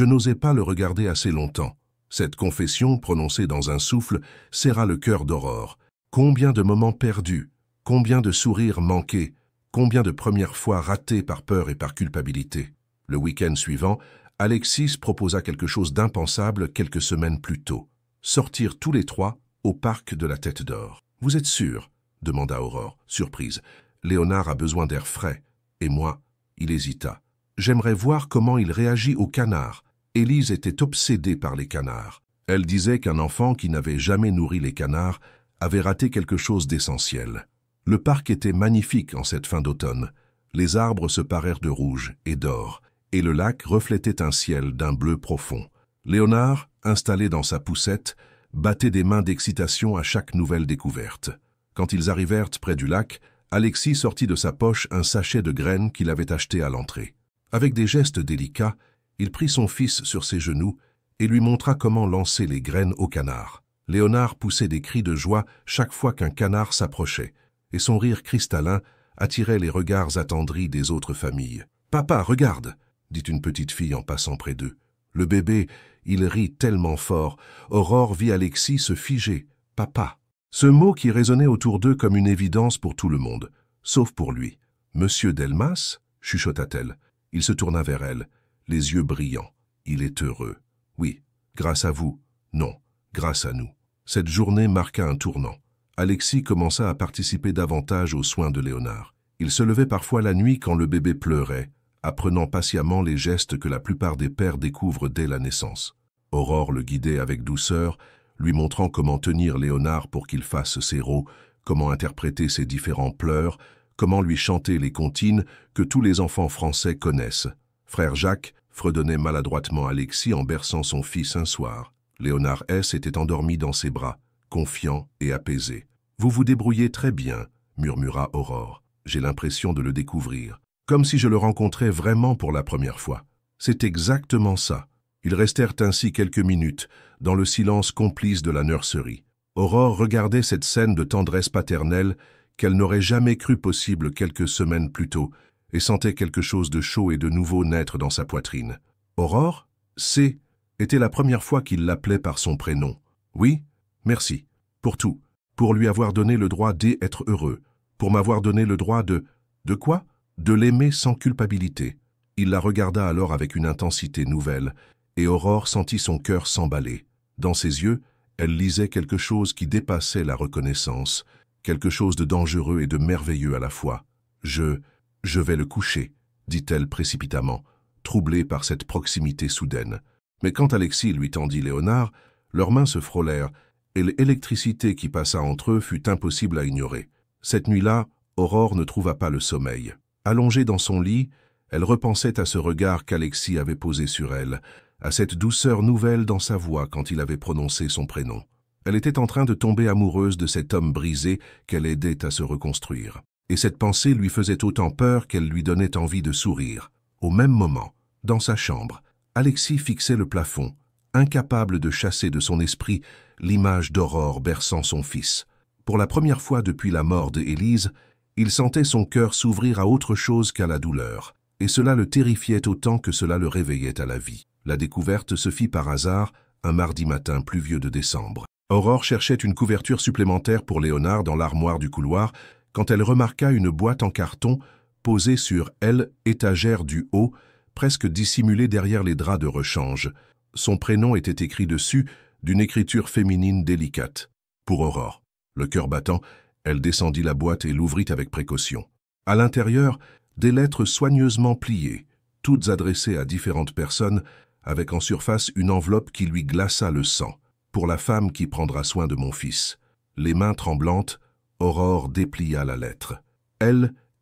Speaker 1: n'osais pas le regarder assez longtemps. » Cette confession, prononcée dans un souffle, serra le cœur d'Aurore. Combien de moments perdus, combien de sourires manqués, combien de premières fois ratées par peur et par culpabilité. Le week-end suivant, Alexis proposa quelque chose d'impensable quelques semaines plus tôt. Sortir tous les trois au parc de la Tête d'Or. « Vous êtes sûr ?» demanda Aurore, surprise. « Léonard a besoin d'air frais. Et moi ?» Il hésita. « J'aimerais voir comment il réagit aux canards. » Élise était obsédée par les canards. Elle disait qu'un enfant qui n'avait jamais nourri les canards avait raté quelque chose d'essentiel. Le parc était magnifique en cette fin d'automne. Les arbres se parèrent de rouge et d'or, et le lac reflétait un ciel d'un bleu profond. Léonard, installé dans sa poussette, battait des mains d'excitation à chaque nouvelle découverte. Quand ils arrivèrent près du lac, Alexis sortit de sa poche un sachet de graines qu'il avait acheté à l'entrée. Avec des gestes délicats, il prit son fils sur ses genoux et lui montra comment lancer les graines au canard. Léonard poussait des cris de joie chaque fois qu'un canard s'approchait, et son rire cristallin attirait les regards attendris des autres familles. « Papa, regarde !» dit une petite fille en passant près d'eux. Le bébé, il rit tellement fort. Aurore vit Alexis se figer. « Papa !» Ce mot qui résonnait autour d'eux comme une évidence pour tout le monde, sauf pour lui. « Monsieur Delmas ?» chuchota-t-elle. Il se tourna vers elle, les yeux brillants. « Il est heureux. » « Oui, grâce à vous. Non, grâce à nous. » Cette journée marqua un tournant. Alexis commença à participer davantage aux soins de Léonard. Il se levait parfois la nuit quand le bébé pleurait, apprenant patiemment les gestes que la plupart des pères découvrent dès la naissance. Aurore le guidait avec douceur, lui montrant comment tenir Léonard pour qu'il fasse ses rots, comment interpréter ses différents pleurs, comment lui chanter les comptines que tous les enfants français connaissent. Frère Jacques fredonnait maladroitement Alexis en berçant son fils un soir. Léonard S. était endormi dans ses bras, confiant et apaisé. « Vous vous débrouillez très bien », murmura Aurore. « J'ai l'impression de le découvrir, comme si je le rencontrais vraiment pour la première fois. » C'est exactement ça. Ils restèrent ainsi quelques minutes, dans le silence complice de la nurserie. Aurore regardait cette scène de tendresse paternelle qu'elle n'aurait jamais cru possible quelques semaines plus tôt, et sentait quelque chose de chaud et de nouveau naître dans sa poitrine. Aurore, C, était la première fois qu'il l'appelait par son prénom. Oui, merci, pour tout, pour lui avoir donné le droit d'être heureux, pour m'avoir donné le droit de... De quoi? De l'aimer sans culpabilité. Il la regarda alors avec une intensité nouvelle, et Aurore sentit son cœur s'emballer. Dans ses yeux, elle lisait quelque chose qui dépassait la reconnaissance, quelque chose de dangereux et de merveilleux à la fois. Je vais le coucher, dit-elle précipitamment, troublée par cette proximité soudaine. Mais quand Alexis lui tendit Léonard, leurs mains se frôlèrent, et l'électricité qui passa entre eux fut impossible à ignorer. Cette nuit-là, Aurore ne trouva pas le sommeil. Allongée dans son lit, elle repensait à ce regard qu'Alexis avait posé sur elle, à cette douceur nouvelle dans sa voix quand il avait prononcé son prénom. Elle était en train de tomber amoureuse de cet homme brisé qu'elle aidait à se reconstruire. Et cette pensée lui faisait autant peur qu'elle lui donnait envie de sourire. Au même moment, dans sa chambre, Alexis fixait le plafond, incapable de chasser de son esprit l'image d'Aurore berçant son fils. Pour la première fois depuis la mort d'Élise, il sentait son cœur s'ouvrir à autre chose qu'à la douleur. et cela le terrifiait autant que cela le réveillait à la vie. La découverte se fit par hasard un mardi matin pluvieux de décembre. Aurore cherchait une couverture supplémentaire pour Léonard dans l'armoire du couloir quand elle remarqua une boîte en carton posée sur l'étagère du haut, presque dissimulée derrière les draps de rechange. Son prénom était écrit dessus d'une écriture féminine délicate. Pour Aurore. Le cœur battant, elle descendit la boîte et l'ouvrit avec précaution. À l'intérieur, des lettres soigneusement pliées, toutes adressées à différentes personnes, avec en surface une enveloppe qui lui glaça le sang. Pour la femme qui prendra soin de mon fils. Les mains tremblantes, Aurore déplia la lettre.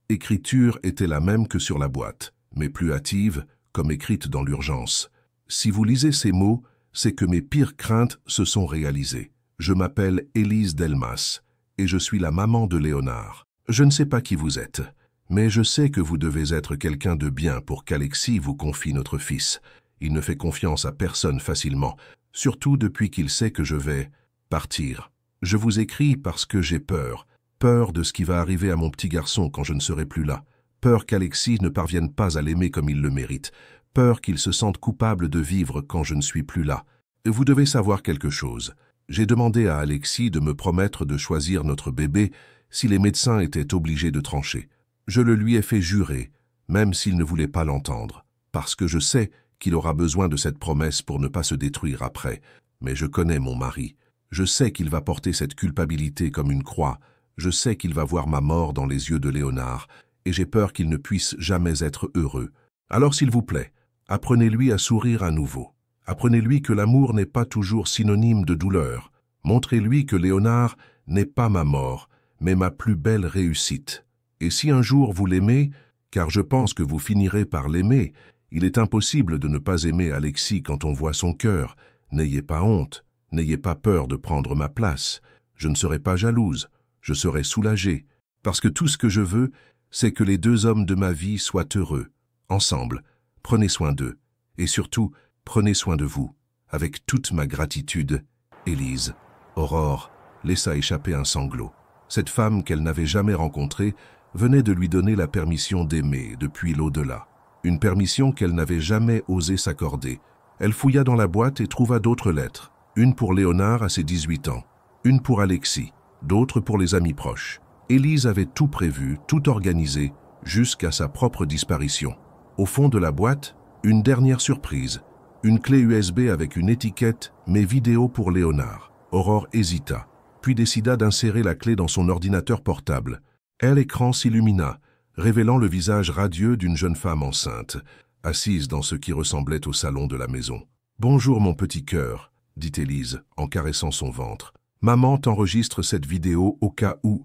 Speaker 1: L'écriture était la même que sur la boîte, mais plus hâtive, comme écrite dans l'urgence. Si vous lisez ces mots, c'est que mes pires craintes se sont réalisées. Je m'appelle Élise Delmas, et je suis la maman de Léonard. Je ne sais pas qui vous êtes, mais je sais que vous devez être quelqu'un de bien pour qu'Alexis vous confie notre fils. Il ne fait confiance à personne facilement, surtout depuis qu'il sait que je vais partir. Je vous écris parce que j'ai peur. Peur de ce qui va arriver à mon petit garçon quand je ne serai plus là. Peur qu'Alexis ne parvienne pas à l'aimer comme il le mérite. Peur qu'il se sente coupable de vivre quand je ne suis plus là. Vous devez savoir quelque chose. J'ai demandé à Alexis de me promettre de choisir notre bébé si les médecins étaient obligés de trancher. Je le lui ai fait jurer, même s'il ne voulait pas l'entendre, parce que je sais qu'il aura besoin de cette promesse pour ne pas se détruire après. Mais je connais mon mari. Je sais qu'il va porter cette culpabilité comme une croix. Je sais qu'il va voir ma mort dans les yeux de Léonard, et j'ai peur qu'il ne puisse jamais être heureux. Alors s'il vous plaît, apprenez-lui à sourire à nouveau. Apprenez-lui que l'amour n'est pas toujours synonyme de douleur. Montrez-lui que Léonard n'est pas ma mort, mais ma plus belle réussite. Et si un jour vous l'aimez, car je pense que vous finirez par l'aimer, il est impossible de ne pas aimer Alexis quand on voit son cœur. N'ayez pas honte, n'ayez pas peur de prendre ma place. Je ne serai pas jalouse, je serai soulagée, parce que tout ce que je veux, c'est que les deux hommes de ma vie soient heureux. Ensemble, prenez soin d'eux, et surtout, prenez soin de vous. Avec toute ma gratitude, Élise. Aurore laissa échapper un sanglot. Cette femme qu'elle n'avait jamais rencontrée venait de lui donner la permission d'aimer depuis l'au-delà. Une permission qu'elle n'avait jamais osé s'accorder. Elle fouilla dans la boîte et trouva d'autres lettres. Une pour Léonard à ses 18 ans, une pour Alexis, d'autres pour les amis proches. Élise avait tout prévu, tout organisé, jusqu'à sa propre disparition. Au fond de la boîte, une dernière surprise. Une clé USB avec une étiquette « Mes vidéos pour Léonard ». Aurore hésita, puis décida d'insérer la clé dans son ordinateur portable. L'écran s'illumina, révélant le visage radieux d'une jeune femme enceinte, assise dans ce qui ressemblait au salon de la maison. « Bonjour mon petit cœur », dit Élise, en caressant son ventre. « Maman t'enregistre cette vidéo au cas où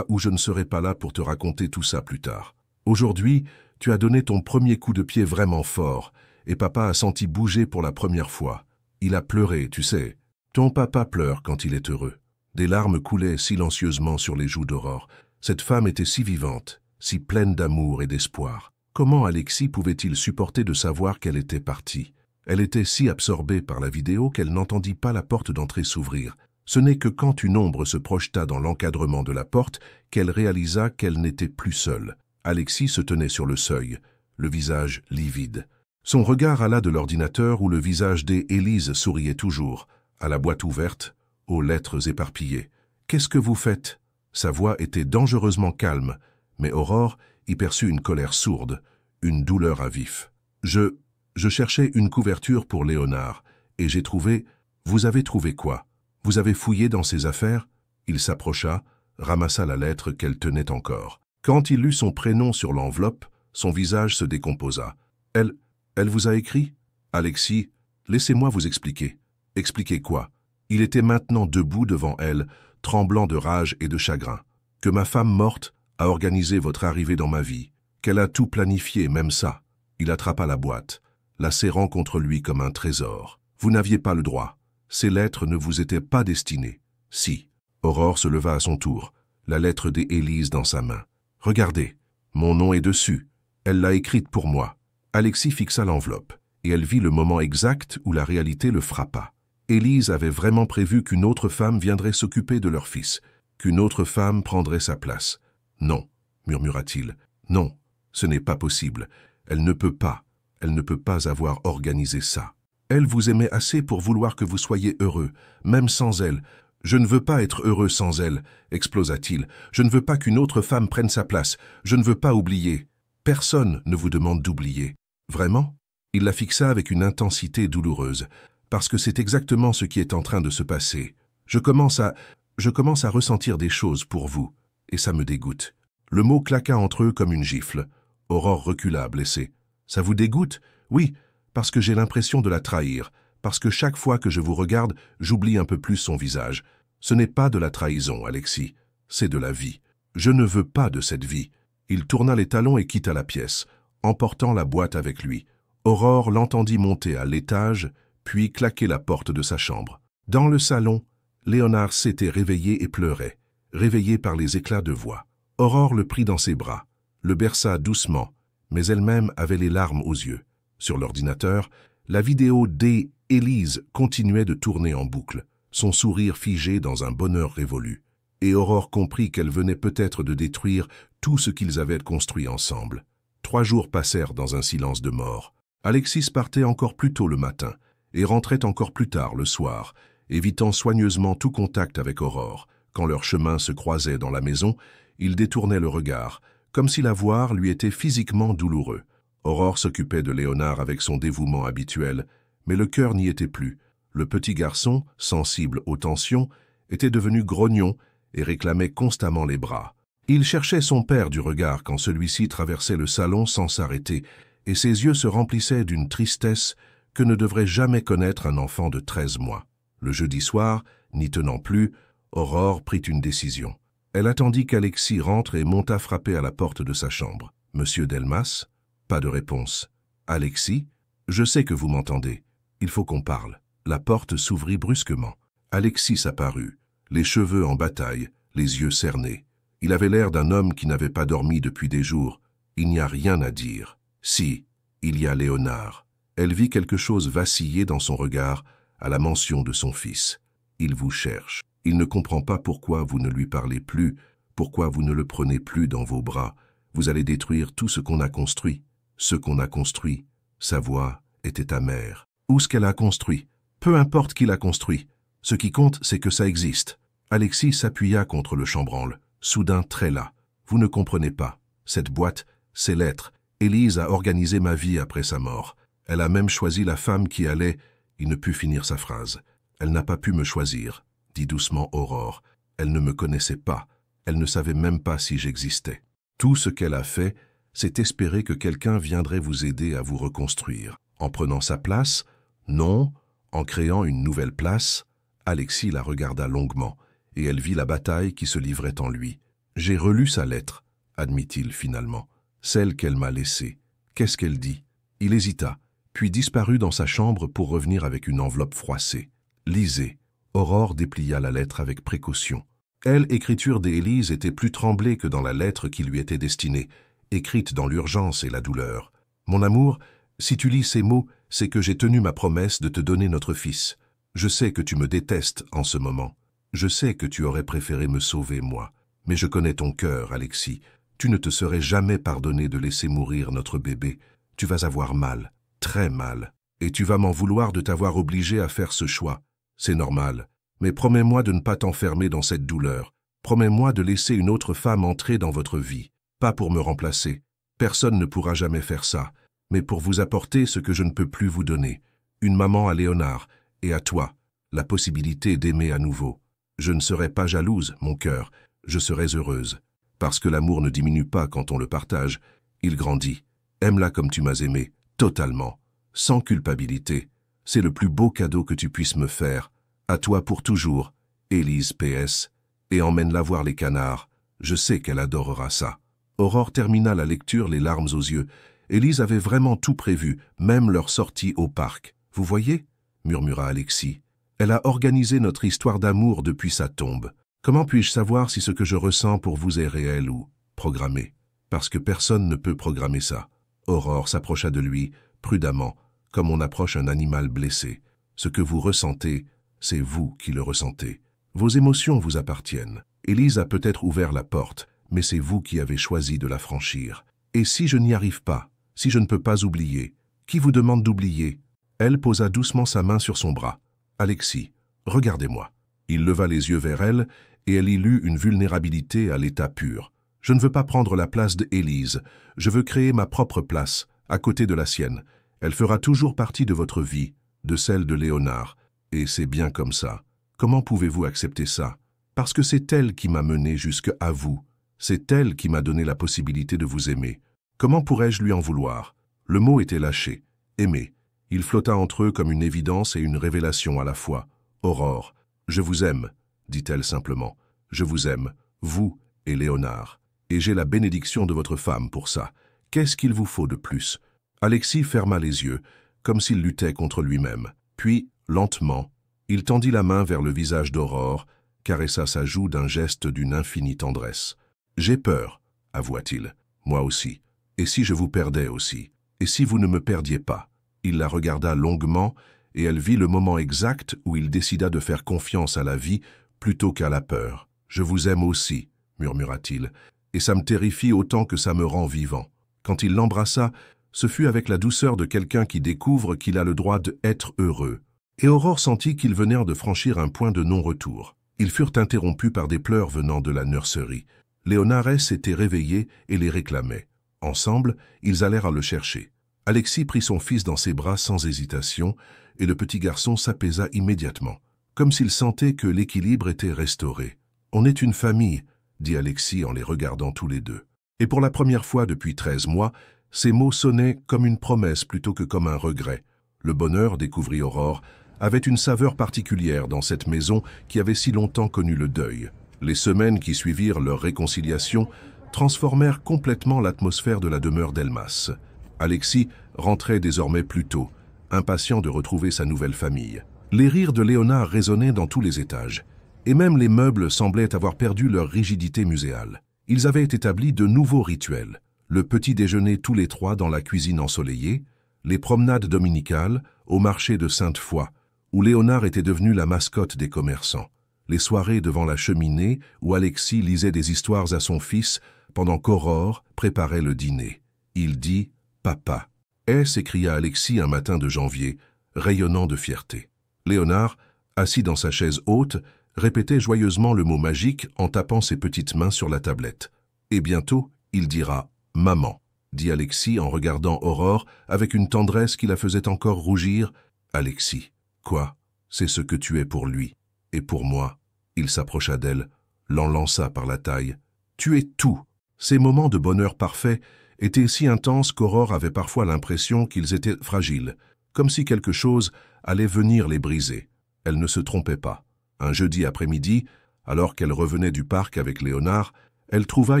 Speaker 1: je ne serai pas là pour te raconter tout ça plus tard. Aujourd'hui, tu as donné ton premier coup de pied vraiment fort, et papa a senti bouger pour la première fois. Il a pleuré, tu sais. Ton papa pleure quand il est heureux. » Des larmes coulaient silencieusement sur les joues d'Aurore. Cette femme était si vivante, si pleine d'amour et d'espoir. Comment Alexis pouvait-il supporter de savoir qu'elle était partie? Elle était si absorbée par la vidéo qu'elle n'entendit pas la porte d'entrée s'ouvrir. Ce n'est que quand une ombre se projeta dans l'encadrement de la porte qu'elle réalisa qu'elle n'était plus seule. Alexis se tenait sur le seuil, le visage livide. Son regard alla de l'ordinateur où le visage d'Élise souriait toujours, à la boîte ouverte, aux lettres éparpillées. « Qu'est-ce que vous faites ?» Sa voix était dangereusement calme, mais Aurore y perçut une colère sourde, une douleur à vif. « Je cherchais une couverture pour Léonard, et j'ai trouvé... » « Vous avez trouvé quoi? Vous avez fouillé dans ses affaires ?» Il s'approcha, ramassa la lettre qu'elle tenait encore. Quand il lut son prénom sur l'enveloppe, son visage se décomposa. « Elle vous a écrit ?»« Alexis, laissez-moi vous expliquer. » « Expliquer quoi ?» Il était maintenant debout devant elle, tremblant de rage et de chagrin. « Que ma femme morte a organisé votre arrivée dans ma vie, qu'elle a tout planifié, même ça. » Il attrapa la boîte, la serrant contre lui comme un trésor. « Vous n'aviez pas le droit. Ces lettres ne vous étaient pas destinées. »« Si. » Aurore se leva à son tour, la lettre d'Élise dans sa main. « Regardez, mon nom est dessus. Elle l'a écrite pour moi. » Alexis fixa l'enveloppe, et elle vit le moment exact où la réalité le frappa. Élise avait vraiment prévu qu'une autre femme viendrait s'occuper de leur fils, qu'une autre femme prendrait sa place. « Non, » murmura-t-il, « non, ce n'est pas possible. Elle ne peut pas. Elle ne peut pas avoir organisé ça. Elle vous aimait assez pour vouloir que vous soyez heureux, même sans elle. Je ne veux pas être heureux sans elle, explosa-t-il. Je ne veux pas qu'une autre femme prenne sa place. Je ne veux pas oublier. Personne ne vous demande d'oublier. Vraiment? Il la fixa avec une intensité douloureuse, parce que c'est exactement ce qui est en train de se passer. Je commence à ressentir des choses pour vous, et ça me dégoûte. Le mot claqua entre eux comme une gifle. Aurore recula, blessée. Ça vous dégoûte? Oui, parce que j'ai l'impression de la trahir, parce que chaque fois que je vous regarde, j'oublie un peu plus son visage. Ce n'est pas de la trahison, Alexis, c'est de la vie. Je ne veux pas de cette vie. Il tourna les talons et quitta la pièce, emportant la boîte avec lui. Aurore l'entendit monter à l'étage, puis claquer la porte de sa chambre. Dans le salon, Léonard s'était réveillé et pleurait, réveillé par les éclats de voix. Aurore le prit dans ses bras, le berça doucement, mais elle-même avait les larmes aux yeux. Sur l'ordinateur, la vidéo d'Élise continuait de tourner en boucle, son sourire figé dans un bonheur révolu. Et Aurore comprit qu'elle venait peut-être de détruire tout ce qu'ils avaient construit ensemble. 3 jours passèrent dans un silence de mort. Alexis partait encore plus tôt le matin et rentrait encore plus tard le soir, évitant soigneusement tout contact avec Aurore. Quand leurs chemins se croisaient dans la maison, il détournait le regard, comme si la voir lui était physiquement douloureux. Aurore s'occupait de Léonard avec son dévouement habituel, mais le cœur n'y était plus. Le petit garçon, sensible aux tensions, était devenu grognon et réclamait constamment les bras. Il cherchait son père du regard quand celui-ci traversait le salon sans s'arrêter, et ses yeux se remplissaient d'une tristesse que ne devrait jamais connaître un enfant de 13 mois. Le jeudi soir, n'y tenant plus, Aurore prit une décision. Elle attendit qu'Alexis rentre et monta frapper à la porte de sa chambre. « Monsieur Delmas ?» Pas de réponse. « Alexis ? Je sais que vous m'entendez. Il faut qu'on parle. » La porte s'ouvrit brusquement. Alexis apparut, les cheveux en bataille, les yeux cernés. Il avait l'air d'un homme qui n'avait pas dormi depuis des jours. Il n'y a rien à dire. Si, il y a Léonard. Elle vit quelque chose vaciller dans son regard à la mention de son fils. Il vous cherche. Il ne comprend pas pourquoi vous ne lui parlez plus, pourquoi vous ne le prenez plus dans vos bras. Vous allez détruire tout ce qu'on a construit. Ce qu'on a construit. Sa voix était amère. Où ce qu'elle a construit? Peu importe qui l'a construit. Ce qui compte, c'est que ça existe. Alexis s'appuya contre le chambranle, soudain très las. Vous ne comprenez pas. Cette boîte, ces lettres. Élise a organisé ma vie après sa mort. Elle a même choisi la femme qui allait... Il ne put finir sa phrase. Elle n'a pas pu me choisir, dit doucement Aurore. Elle ne me connaissait pas. Elle ne savait même pas si j'existais. Tout ce qu'elle a fait, c'est espérer que quelqu'un viendrait vous aider à vous reconstruire. En prenant sa place? Non. En créant une nouvelle place? Alexis la regarda longuement, et elle vit la bataille qui se livrait en lui. J'ai relu sa lettre, admit-il finalement. Celle qu'elle m'a laissée. Qu'est-ce qu'elle dit? Il hésita, puis disparut dans sa chambre pour revenir avec une enveloppe froissée. Lisez. Aurore déplia la lettre avec précaution. Elle, écriture d'Élise, était plus tremblée que dans la lettre qui lui était destinée, écrite dans l'urgence et la douleur. Mon amour, si tu lis ces mots, c'est que j'ai tenu ma promesse de te donner notre fils. Je sais que tu me détestes en ce moment. Je sais que tu aurais préféré me sauver, moi. Mais je connais ton cœur, Alexis. Tu ne te serais jamais pardonné de laisser mourir notre bébé. Tu vas avoir mal, très mal. Et tu vas m'en vouloir de t'avoir obligé à faire ce choix. C'est normal. Mais promets-moi de ne pas t'enfermer dans cette douleur. Promets-moi de laisser une autre femme entrer dans votre vie. Pas pour me remplacer. Personne ne pourra jamais faire ça. Mais pour vous apporter ce que je ne peux plus vous donner. Une maman à Léonard, et à toi, la possibilité d'aimer à nouveau. Je ne serai pas jalouse, mon cœur. Je serai heureuse. Parce que l'amour ne diminue pas quand on le partage. Il grandit. Aime-la comme tu m'as aimé, totalement, sans culpabilité. C'est le plus beau cadeau que tu puisses me faire. À toi pour toujours, Élise PS. Et emmène-la voir les canards. Je sais qu'elle adorera ça. Aurore termina la lecture les larmes aux yeux. Élise avait vraiment tout prévu, même leur sortie au parc. « Vous voyez ?» murmura Alexis. « Elle a organisé notre histoire d'amour depuis sa tombe. Comment puis-je savoir si ce que je ressens pour vous est réel ou programmé? Parce que personne ne peut programmer ça. » Aurore s'approcha de lui, prudemment, comme on approche un animal blessé. « Ce que vous ressentez, c'est vous qui le ressentez. Vos émotions vous appartiennent. Élise a peut-être ouvert la porte, mais c'est vous qui avez choisi de la franchir. Et si je n'y arrive pas, Si je ne peux pas oublier, qui vous demande d'oublier? Elle posa doucement sa main sur son bras. Alexis, regardez-moi. Il leva les yeux vers elle et elle y lut une vulnérabilité à l'état pur. Je ne veux pas prendre la place d'Élise. Je veux créer ma propre place, à côté de la sienne. Elle fera toujours partie de votre vie, de celle de Léonard. Et c'est bien comme ça. Comment pouvez-vous accepter ça? Parce que c'est elle qui m'a mené jusqu'à vous. C'est elle qui m'a donné la possibilité de vous aimer. Comment pourrais-je lui en vouloir? Le mot était lâché. Aimer. Il flotta entre eux comme une évidence et une révélation à la fois. Aurore, je vous aime, dit-elle simplement. Je vous aime, vous et Léonard. Et j'ai la bénédiction de votre femme pour ça. Qu'est-ce qu'il vous faut de plus? Alexis ferma les yeux, comme s'il luttait contre lui-même. Puis, lentement, il tendit la main vers le visage d'Aurore, caressa sa joue d'un geste d'une infinie tendresse. « J'ai peur, avoua-t-il. Moi aussi. Et si je vous perdais aussi? Et si vous ne me perdiez pas ?» Il la regarda longuement, et elle vit le moment exact où il décida de faire confiance à la vie plutôt qu'à la peur. « Je vous aime aussi, » murmura-t-il, « et ça me terrifie autant que ça me rend vivant. » Quand il l'embrassa, ce fut avec la douceur de quelqu'un qui découvre qu'il a le droit d'être heureux. Et Aurore sentit qu'ils venèrent de franchir un point de non-retour. Ils furent interrompus par des pleurs venant de la nurserie. Léonard s'était réveillé et les réclamait. Ensemble, ils allèrent à le chercher. Alexis prit son fils dans ses bras sans hésitation, et le petit garçon s'apaisa immédiatement, comme s'il sentait que l'équilibre était restauré. « On est une famille », dit Alexis en les regardant tous les deux. Et pour la première fois depuis 13 mois, ces mots sonnaient comme une promesse plutôt que comme un regret. Le bonheur, découvrit Aurore, avait une saveur particulière dans cette maison qui avait si longtemps connu le deuil. Les semaines qui suivirent leur réconciliation transformèrent complètement l'atmosphère de la demeure d'Elmas. Alexis rentrait désormais plus tôt, impatient de retrouver sa nouvelle famille. Les rires de Léonard résonnaient dans tous les étages, et même les meubles semblaient avoir perdu leur rigidité muséale. Ils avaient établi de nouveaux rituels, le petit déjeuner tous les trois dans la cuisine ensoleillée, les promenades dominicales au marché de Sainte-Foy, où Léonard était devenu la mascotte des commerçants, les soirées devant la cheminée où Alexis lisait des histoires à son fils pendant qu'Aurore préparait le dîner. Il dit « Papa ». « Eh » s'écria Alexis un matin de janvier, rayonnant de fierté. Léonard, assis dans sa chaise haute, répétait joyeusement le mot magique en tapant ses petites mains sur la tablette. Et bientôt, il dira « Maman », dit Alexis en regardant Aurore avec une tendresse qui la faisait encore rougir. « Alexis, quoi? C'est ce que tu es pour lui. Et pour moi ?» Il s'approcha d'elle, l'enlaça par la taille. « Tu es tout !» Ces moments de bonheur parfait étaient si intenses qu'Aurore avait parfois l'impression qu'ils étaient fragiles, comme si quelque chose allait venir les briser. Elle ne se trompait pas. Un jeudi après-midi, alors qu'elle revenait du parc avec Léonard, elle trouva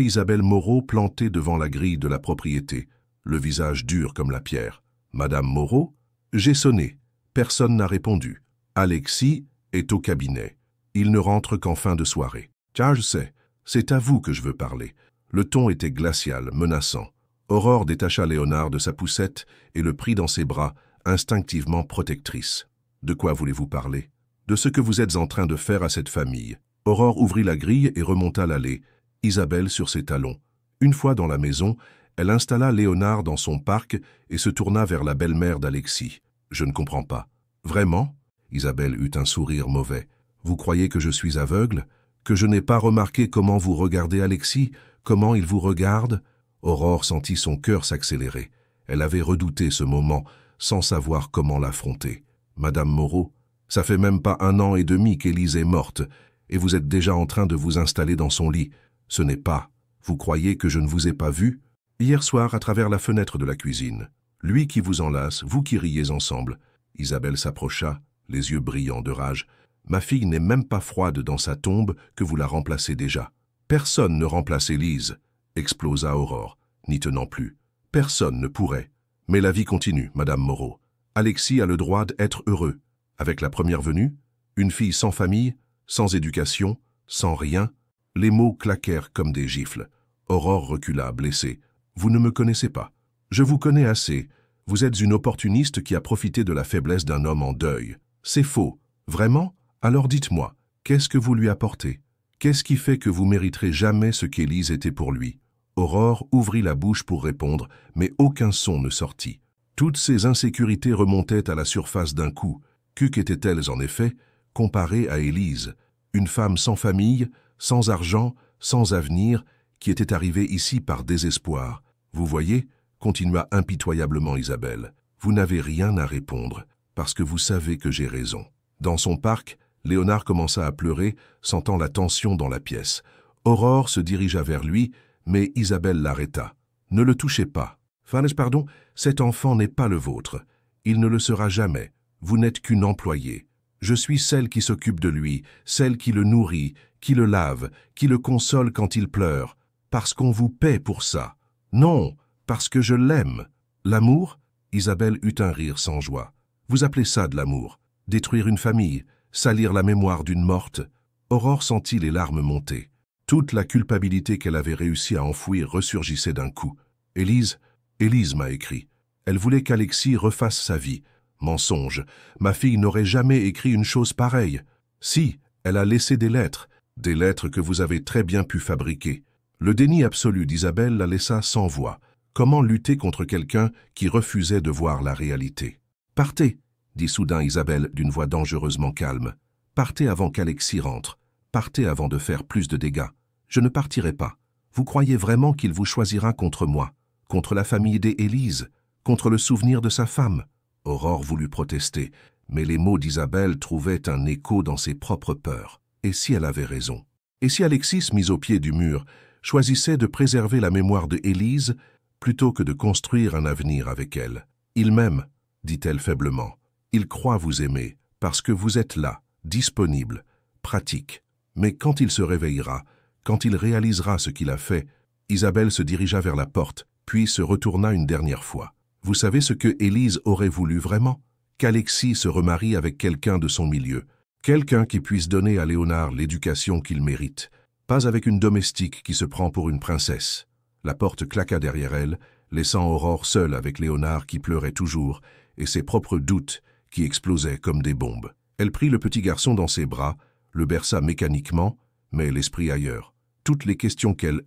Speaker 1: Isabelle Moreau plantée devant la grille de la propriété, le visage dur comme la pierre. « Madame Moreau ?» J'ai sonné. Personne n'a répondu. Alexis est au cabinet. Il ne rentre qu'en fin de soirée. « Tiens, je sais, c'est à vous que je veux parler. » Le ton était glacial, menaçant. Aurore détacha Léonard de sa poussette et le prit dans ses bras, instinctivement protectrice. « De quoi voulez-vous parler ?»« De ce que vous êtes en train de faire à cette famille. » Aurore ouvrit la grille et remonta l'allée, Isabelle sur ses talons. Une fois dans la maison, elle installa Léonard dans son parc et se tourna vers la belle-mère d'Alexis. « Je ne comprends pas. »« Vraiment ?» Isabelle eut un sourire mauvais. « Vous croyez que je suis aveugle? Que je n'ai pas remarqué comment vous regardez Alexis? Comment il vous regarde ?» Aurore sentit son cœur s'accélérer. Elle avait redouté ce moment, sans savoir comment l'affronter. « Madame Moreau, ça fait même pas 1 an et demi qu'Élise est morte, et vous êtes déjà en train de vous installer dans son lit. Ce n'est pas. Vous croyez que je ne vous ai pas vu? Hier soir, à travers la fenêtre de la cuisine. Lui qui vous enlace, vous qui riez ensemble. » Isabelle s'approcha, les yeux brillants de rage. « Ma fille n'est même pas froide dans sa tombe que vous la remplacez déjà. »« Personne ne remplace Élise !» explosa Aurore, n'y tenant plus. « Personne ne pourrait. Mais la vie continue, Madame Moreau. Alexis a le droit d'être heureux. Avec la première venue, une fille sans famille, sans éducation, sans rien. » Les mots claquèrent comme des gifles. Aurore recula, blessée. « Vous ne me connaissez pas. Je vous connais assez. Vous êtes une opportuniste qui a profité de la faiblesse d'un homme en deuil. C'est faux. Vraiment? Alors dites-moi, qu'est-ce que vous lui apportez? Qu'est-ce qui fait que vous mériterez jamais ce qu'Élise était pour lui? » Aurore ouvrit la bouche pour répondre, mais aucun son ne sortit. Toutes ces insécurités remontaient à la surface d'un coup. Qu'étaient-elles en effet, comparées à Élise, une femme sans famille, sans argent, sans avenir, qui était arrivée ici par désespoir. Vous voyez, continua impitoyablement Isabelle, vous n'avez rien à répondre, parce que vous savez que j'ai raison. Dans son parc, Léonard commença à pleurer, sentant la tension dans la pièce. Aurore se dirigea vers lui, mais Isabelle l'arrêta. Ne le touchez pas. Pardon, cet enfant n'est pas le vôtre. Il ne le sera jamais. Vous n'êtes qu'une employée. Je suis celle qui s'occupe de lui, celle qui le nourrit, qui le lave, qui le console quand il pleure. Parce qu'on vous paie pour ça. Non, parce que je l'aime. L'amour? Isabelle eut un rire sans joie. Vous appelez ça de l'amour? Détruire une famille, salir la mémoire d'une morte? Aurore sentit les larmes monter. Toute la culpabilité qu'elle avait réussi à enfouir ressurgissait d'un coup. Élise m'a écrit. Elle voulait qu'Alexis refasse sa vie. Mensonge, ma fille n'aurait jamais écrit une chose pareille. Si, elle a laissé des lettres que vous avez très bien pu fabriquer. Le déni absolu d'Isabelle la laissa sans voix. Comment lutter contre quelqu'un qui refusait de voir la réalité? Partez, dit soudain Isabelle d'une voix dangereusement calme. Partez avant qu'Alexis rentre. Partez avant de faire plus de dégâts. Je ne partirai pas. Vous croyez vraiment qu'il vous choisira contre moi, contre la famille des Élise, contre le souvenir de sa femme? Aurore voulut protester, mais les mots d'Isabelle trouvaient un écho dans ses propres peurs. Et si elle avait raison? Et si Alexis, mis au pied du mur, choisissait de préserver la mémoire de Élise plutôt que de construire un avenir avec elle? Il m'aime, dit-elle faiblement. Il croit vous aimer, parce que vous êtes là, disponible, pratique. Mais quand il se réveillera, quand il réalisera ce qu'il a fait, Isabelle se dirigea vers la porte, puis se retourna une dernière fois. Vous savez ce que Élise aurait voulu vraiment? Qu'Alexis se remarie avec quelqu'un de son milieu, quelqu'un qui puisse donner à Léonard l'éducation qu'il mérite, pas avec une domestique qui se prend pour une princesse. La porte claqua derrière elle, laissant Aurore seule avec Léonard qui pleurait toujours, et ses propres doutes qui explosaient comme des bombes. Elle prit le petit garçon dans ses bras, le berça mécaniquement, mais l'esprit ailleurs. Toutes les questions qu'elle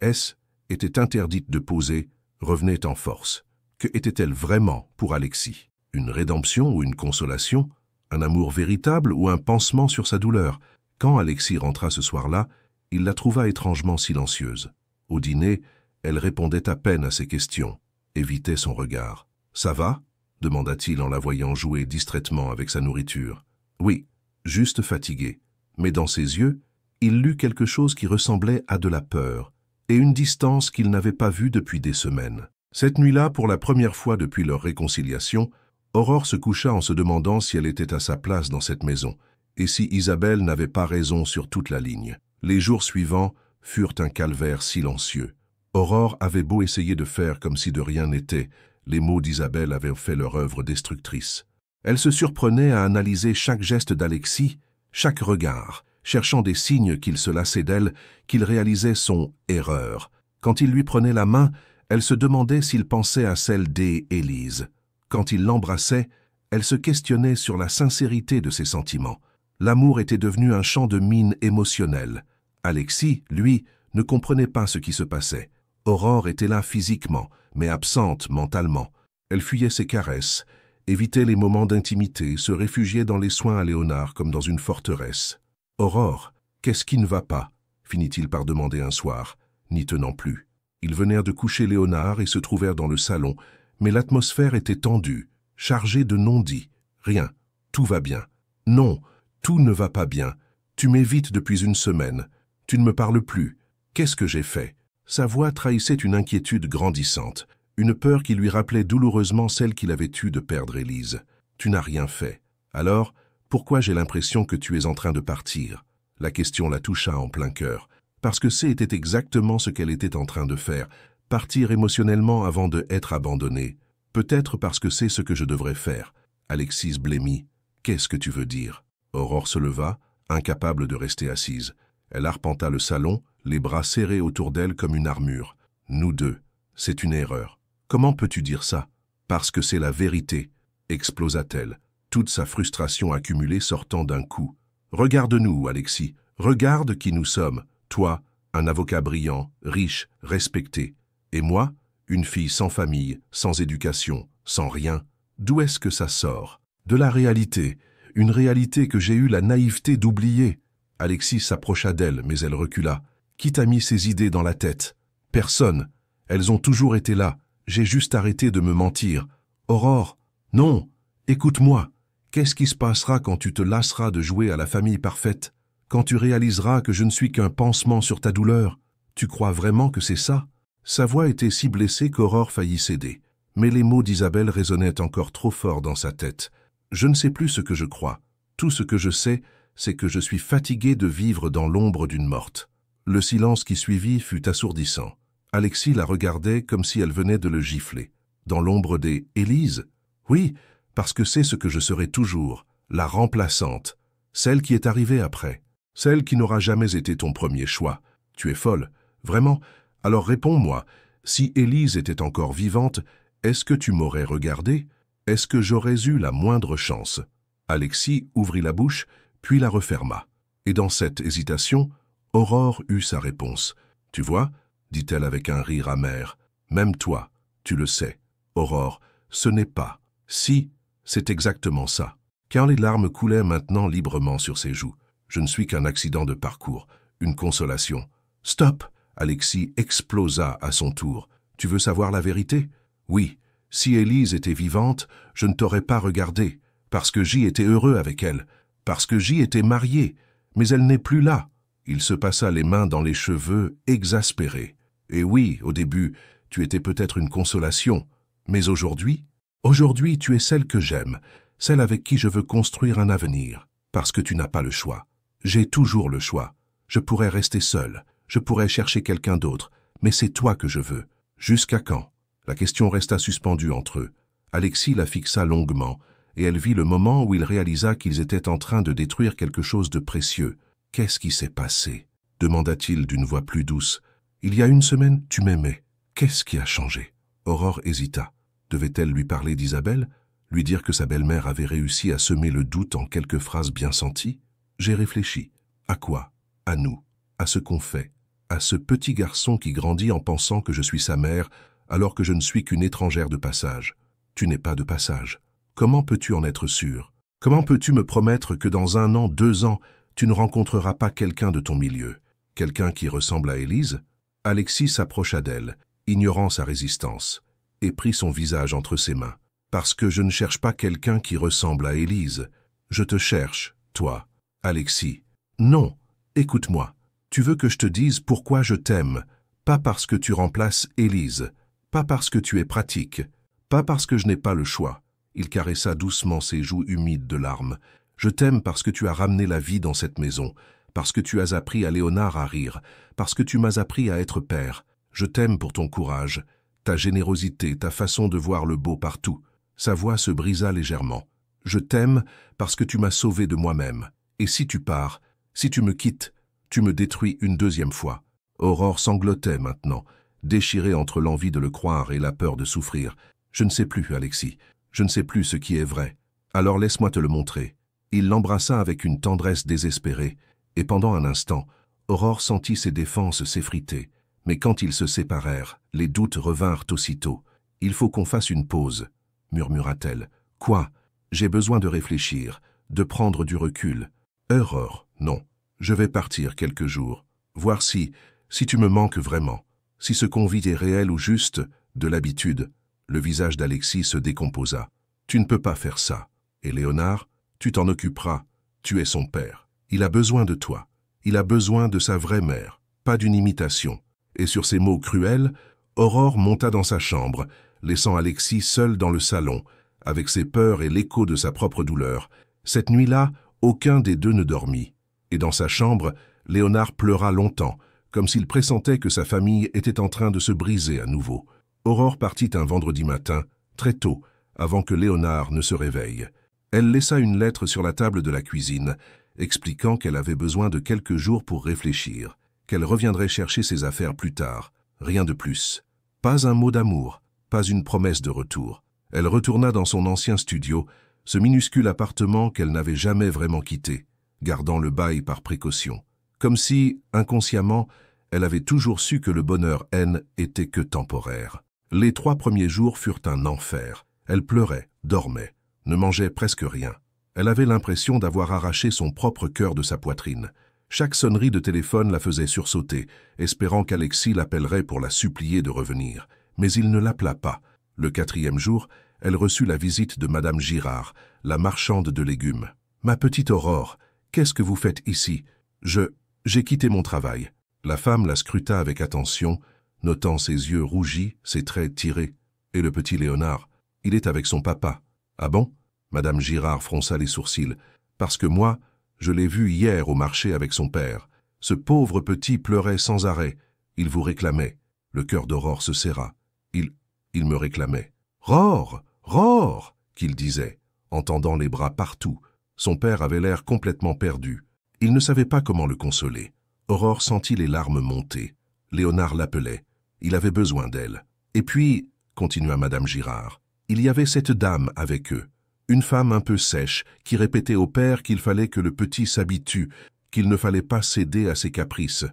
Speaker 1: était interdite de poser revenaient en force. Que était-elle vraiment pour Alexis? Une rédemption ou une consolation? Un amour véritable ou un pansement sur sa douleur? Quand Alexis rentra ce soir-là, il la trouva étrangement silencieuse. Au dîner, elle répondait à peine à ses questions, évitait son regard. « Ça va » demanda-t-il en la voyant jouer distraitement avec sa nourriture. « Oui, juste fatiguée. » Mais dans ses yeux, il lut quelque chose qui ressemblait à de la peur, et une distance qu'il n'avait pas vue depuis des semaines. Cette nuit-là, pour la première fois depuis leur réconciliation, Aurore se coucha en se demandant si elle était à sa place dans cette maison, et si Isabelle n'avait pas raison sur toute la ligne. Les jours suivants furent un calvaire silencieux. Aurore avait beau essayer de faire comme si de rien n'était, les mots d'Isabelle avaient fait leur œuvre destructrice. Elle se surprenait à analyser chaque geste d'Alexis, chaque regard, cherchant des signes qu'il se lassait d'elle, qu'il réalisait son « erreur ». Quand il lui prenait la main, elle se demandait s'il pensait à celle d'Élise. Quand il l'embrassait, elle se questionnait sur la sincérité de ses sentiments. L'amour était devenu un champ de mines émotionnelles. Alexis, lui, ne comprenait pas ce qui se passait. Aurore était là physiquement, mais absente mentalement. Elle fuyait ses caresses, évitait les moments d'intimité, se réfugiait dans les soins à Léonard comme dans une forteresse. « Aurore, qu'est-ce qui ne va pas ?» finit-il par demander un soir, n'y tenant plus. Ils venèrent de coucher Léonard et se trouvèrent dans le salon, mais l'atmosphère était tendue, chargée de non-dits. Rien, tout va bien. Non, tout ne va pas bien. Tu m'évites depuis une semaine. Tu ne me parles plus. Qu'est-ce que j'ai fait? Sa voix trahissait une inquiétude grandissante, une peur qui lui rappelait douloureusement celle qu'il avait eue de perdre Élise. Tu n'as rien fait. Alors, pourquoi j'ai l'impression que tu es en train de partir? La question la toucha en plein cœur. Parce que c'était exactement ce qu'elle était en train de faire, partir émotionnellement avant de être abandonnée. Peut-être parce que c'est ce que je devrais faire. Alexis blêmit. Qu'est-ce que tu veux dire? Aurore se leva, incapable de rester assise. Elle arpenta le salon, les bras serrés autour d'elle comme une armure. Nous deux, c'est une erreur. Comment peux-tu dire ça? Parce que c'est la vérité, explosa-t-elle, toute sa frustration accumulée sortant d'un coup. Regarde-nous, Alexis, regarde qui nous sommes. Toi, un avocat brillant, riche, respecté. Et moi, une fille sans famille, sans éducation, sans rien, d'où est-ce que ça sort? De la réalité, une réalité que j'ai eu la naïveté d'oublier. Alexis s'approcha d'elle, mais elle recula. Qui t'a mis ces idées dans la tête? Personne. Elles ont toujours été là. J'ai juste arrêté de me mentir. Aurore, non, écoute-moi. Qu'est-ce qui se passera quand tu te lasseras de jouer à la famille parfaite? Quand tu réaliseras que je ne suis qu'un pansement sur ta douleur? Tu crois vraiment que c'est ça? Sa voix était si blessée qu'Aurore faillit céder. Mais les mots d'Isabelle résonnaient encore trop fort dans sa tête. Je ne sais plus ce que je crois. Tout ce que je sais, c'est que je suis fatigué de vivre dans l'ombre d'une morte. Le silence qui suivit fut assourdissant. Alexis la regardait comme si elle venait de le gifler. Dans l'ombre des « Élise » ? Oui, parce que c'est ce que je serai toujours, la remplaçante, celle qui est arrivée après, celle qui n'aura jamais été ton premier choix. Tu es folle, vraiment? Alors réponds-moi, si Élise était encore vivante, est-ce que tu m'aurais regardé? Est-ce que j'aurais eu la moindre chance? Alexis ouvrit la bouche, puis la referma. Et dans cette hésitation, Aurore eut sa réponse. « Tu vois » dit-elle avec un rire amer, « même toi, tu le sais. Aurore, ce n'est pas. Si, c'est exactement ça. » Car les larmes coulaient maintenant librement sur ses joues. « Je ne suis qu'un accident de parcours, une consolation. »« Stop !» Alexis explosa à son tour. « Tu veux savoir la vérité? Oui, si Élise était vivante, je ne t'aurais pas regardé, parce que j'y étais heureux avec elle, parce que j'y étais marié, mais elle n'est plus là. » Il se passa les mains dans les cheveux, exaspéré. « Et oui, au début, tu étais peut-être une consolation, mais aujourd'hui? Aujourd'hui, tu es celle que j'aime, celle avec qui je veux construire un avenir, parce que tu n'as pas le choix. J'ai toujours le choix. Je pourrais rester seule, je pourrais chercher quelqu'un d'autre, mais c'est toi que je veux. Jusqu'à quand ?» La question resta suspendue entre eux. Alexis la fixa longuement, et elle vit le moment où il réalisa qu'ils étaient en train de détruire quelque chose de précieux. « Qu'est-ce qui s'est passé ?» demanda-t-il d'une voix plus douce. « Il y a une semaine, tu m'aimais. Qu'est-ce qui a changé ?» Aurore hésita. Devait-elle lui parler d'Isabelle? Lui dire que sa belle-mère avait réussi à semer le doute en quelques phrases bien senties? J'ai réfléchi. À quoi? À nous. À ce qu'on fait. À ce petit garçon qui grandit en pensant que je suis sa mère, alors que je ne suis qu'une étrangère de passage. Tu n'es pas de passage. Comment peux-tu en être sûr? Comment peux-tu me promettre que dans 1 an, 2 ans, tu ne rencontreras pas quelqu'un de ton milieu? Quelqu'un qui ressemble à Élise? Alexis s'approcha d'elle, ignorant sa résistance, et prit son visage entre ses mains. Parce que je ne cherche pas quelqu'un qui ressemble à Élise. Je te cherche, toi. Alexis. Non, écoute-moi. Tu veux que je te dise pourquoi je t'aime, pas parce que tu remplaces Élise, pas parce que tu es pratique, pas parce que je n'ai pas le choix. Il caressa doucement ses joues humides de larmes. Je t'aime parce que tu as ramené la vie dans cette maison, parce que tu as appris à Léonard à rire, parce que tu m'as appris à être père. Je t'aime pour ton courage, ta générosité, ta façon de voir le beau partout. Sa voix se brisa légèrement. Je t'aime parce que tu m'as sauvé de moi-même. Et si tu pars, si tu me quittes, tu me détruis une 2e fois. Aurore sanglotait maintenant, déchirée entre l'envie de le croire et la peur de souffrir. Je ne sais plus, Alexis, je ne sais plus ce qui est vrai. Alors laisse-moi te le montrer. Il l'embrassa avec une tendresse désespérée, et pendant un instant, Aurore sentit ses défenses s'effriter. Mais quand ils se séparèrent, les doutes revinrent aussitôt. « Il faut qu'on fasse une pause », murmura-t-elle. « Quoi? J'ai besoin de réfléchir, de prendre du recul. »« Aurore, non. Je vais partir quelques jours, voir si tu me manques vraiment, si ce qu'on vit est réel ou juste, de l'habitude. » Le visage d'Alexis se décomposa. « Tu ne peux pas faire ça. Et Léonard, tu t'en occuperas. Tu es son père. Il a besoin de toi. Il a besoin de sa vraie mère, pas d'une imitation. » Et sur ces mots cruels, Aurore monta dans sa chambre, laissant Alexis seul dans le salon, avec ses peurs et l'écho de sa propre douleur. Cette nuit-là, aucun des deux ne dormit. Et dans sa chambre, Léonard pleura longtemps, comme s'il pressentait que sa famille était en train de se briser à nouveau. Aurore partit un vendredi matin, très tôt, avant que Léonard ne se réveille. Elle laissa une lettre sur la table de la cuisine, expliquant qu'elle avait besoin de quelques jours pour réfléchir, qu'elle reviendrait chercher ses affaires plus tard. Rien de plus. Pas un mot d'amour, pas une promesse de retour. Elle retourna dans son ancien studio, ce minuscule appartement qu'elle n'avait jamais vraiment quitté, gardant le bail par précaution. Comme si, inconsciemment, Elle avait toujours su que le bonheur N était que temporaire. Les 3 premiers jours furent un enfer. Elle pleurait, dormait, ne mangeait presque rien. Elle avait l'impression d'avoir arraché son propre cœur de sa poitrine. Chaque sonnerie de téléphone la faisait sursauter, espérant qu'Alexis l'appellerait pour la supplier de revenir. Mais il ne l'appela pas. Le 4e jour, elle reçut la visite de Madame Girard, la marchande de légumes. « Ma petite Aurore, qu'est-ce que vous faites ici ? J'ai quitté mon travail. » La femme la scruta avec attention, notant ses yeux rougis, ses traits tirés. « Et le petit Léonard, il est avec son papa. »« Ah bon ?» Madame Girard fronça les sourcils. « Parce que moi, je l'ai vu hier au marché avec son père. Ce pauvre petit pleurait sans arrêt. Il vous réclamait. » Le cœur d'Aurore se serra. Il me réclamait. « Rore, Rore !» qu'il disait, en tendant les bras partout. Son père avait l'air complètement perdu. Il ne savait pas comment le consoler. Aurore sentit les larmes monter. Léonard l'appelait. Il avait besoin d'elle. Et puis, continua Madame Girard, il y avait cette dame avec eux. Une femme un peu sèche qui répétait au père qu'il fallait que le petit s'habitue, qu'il ne fallait pas céder à ses caprices.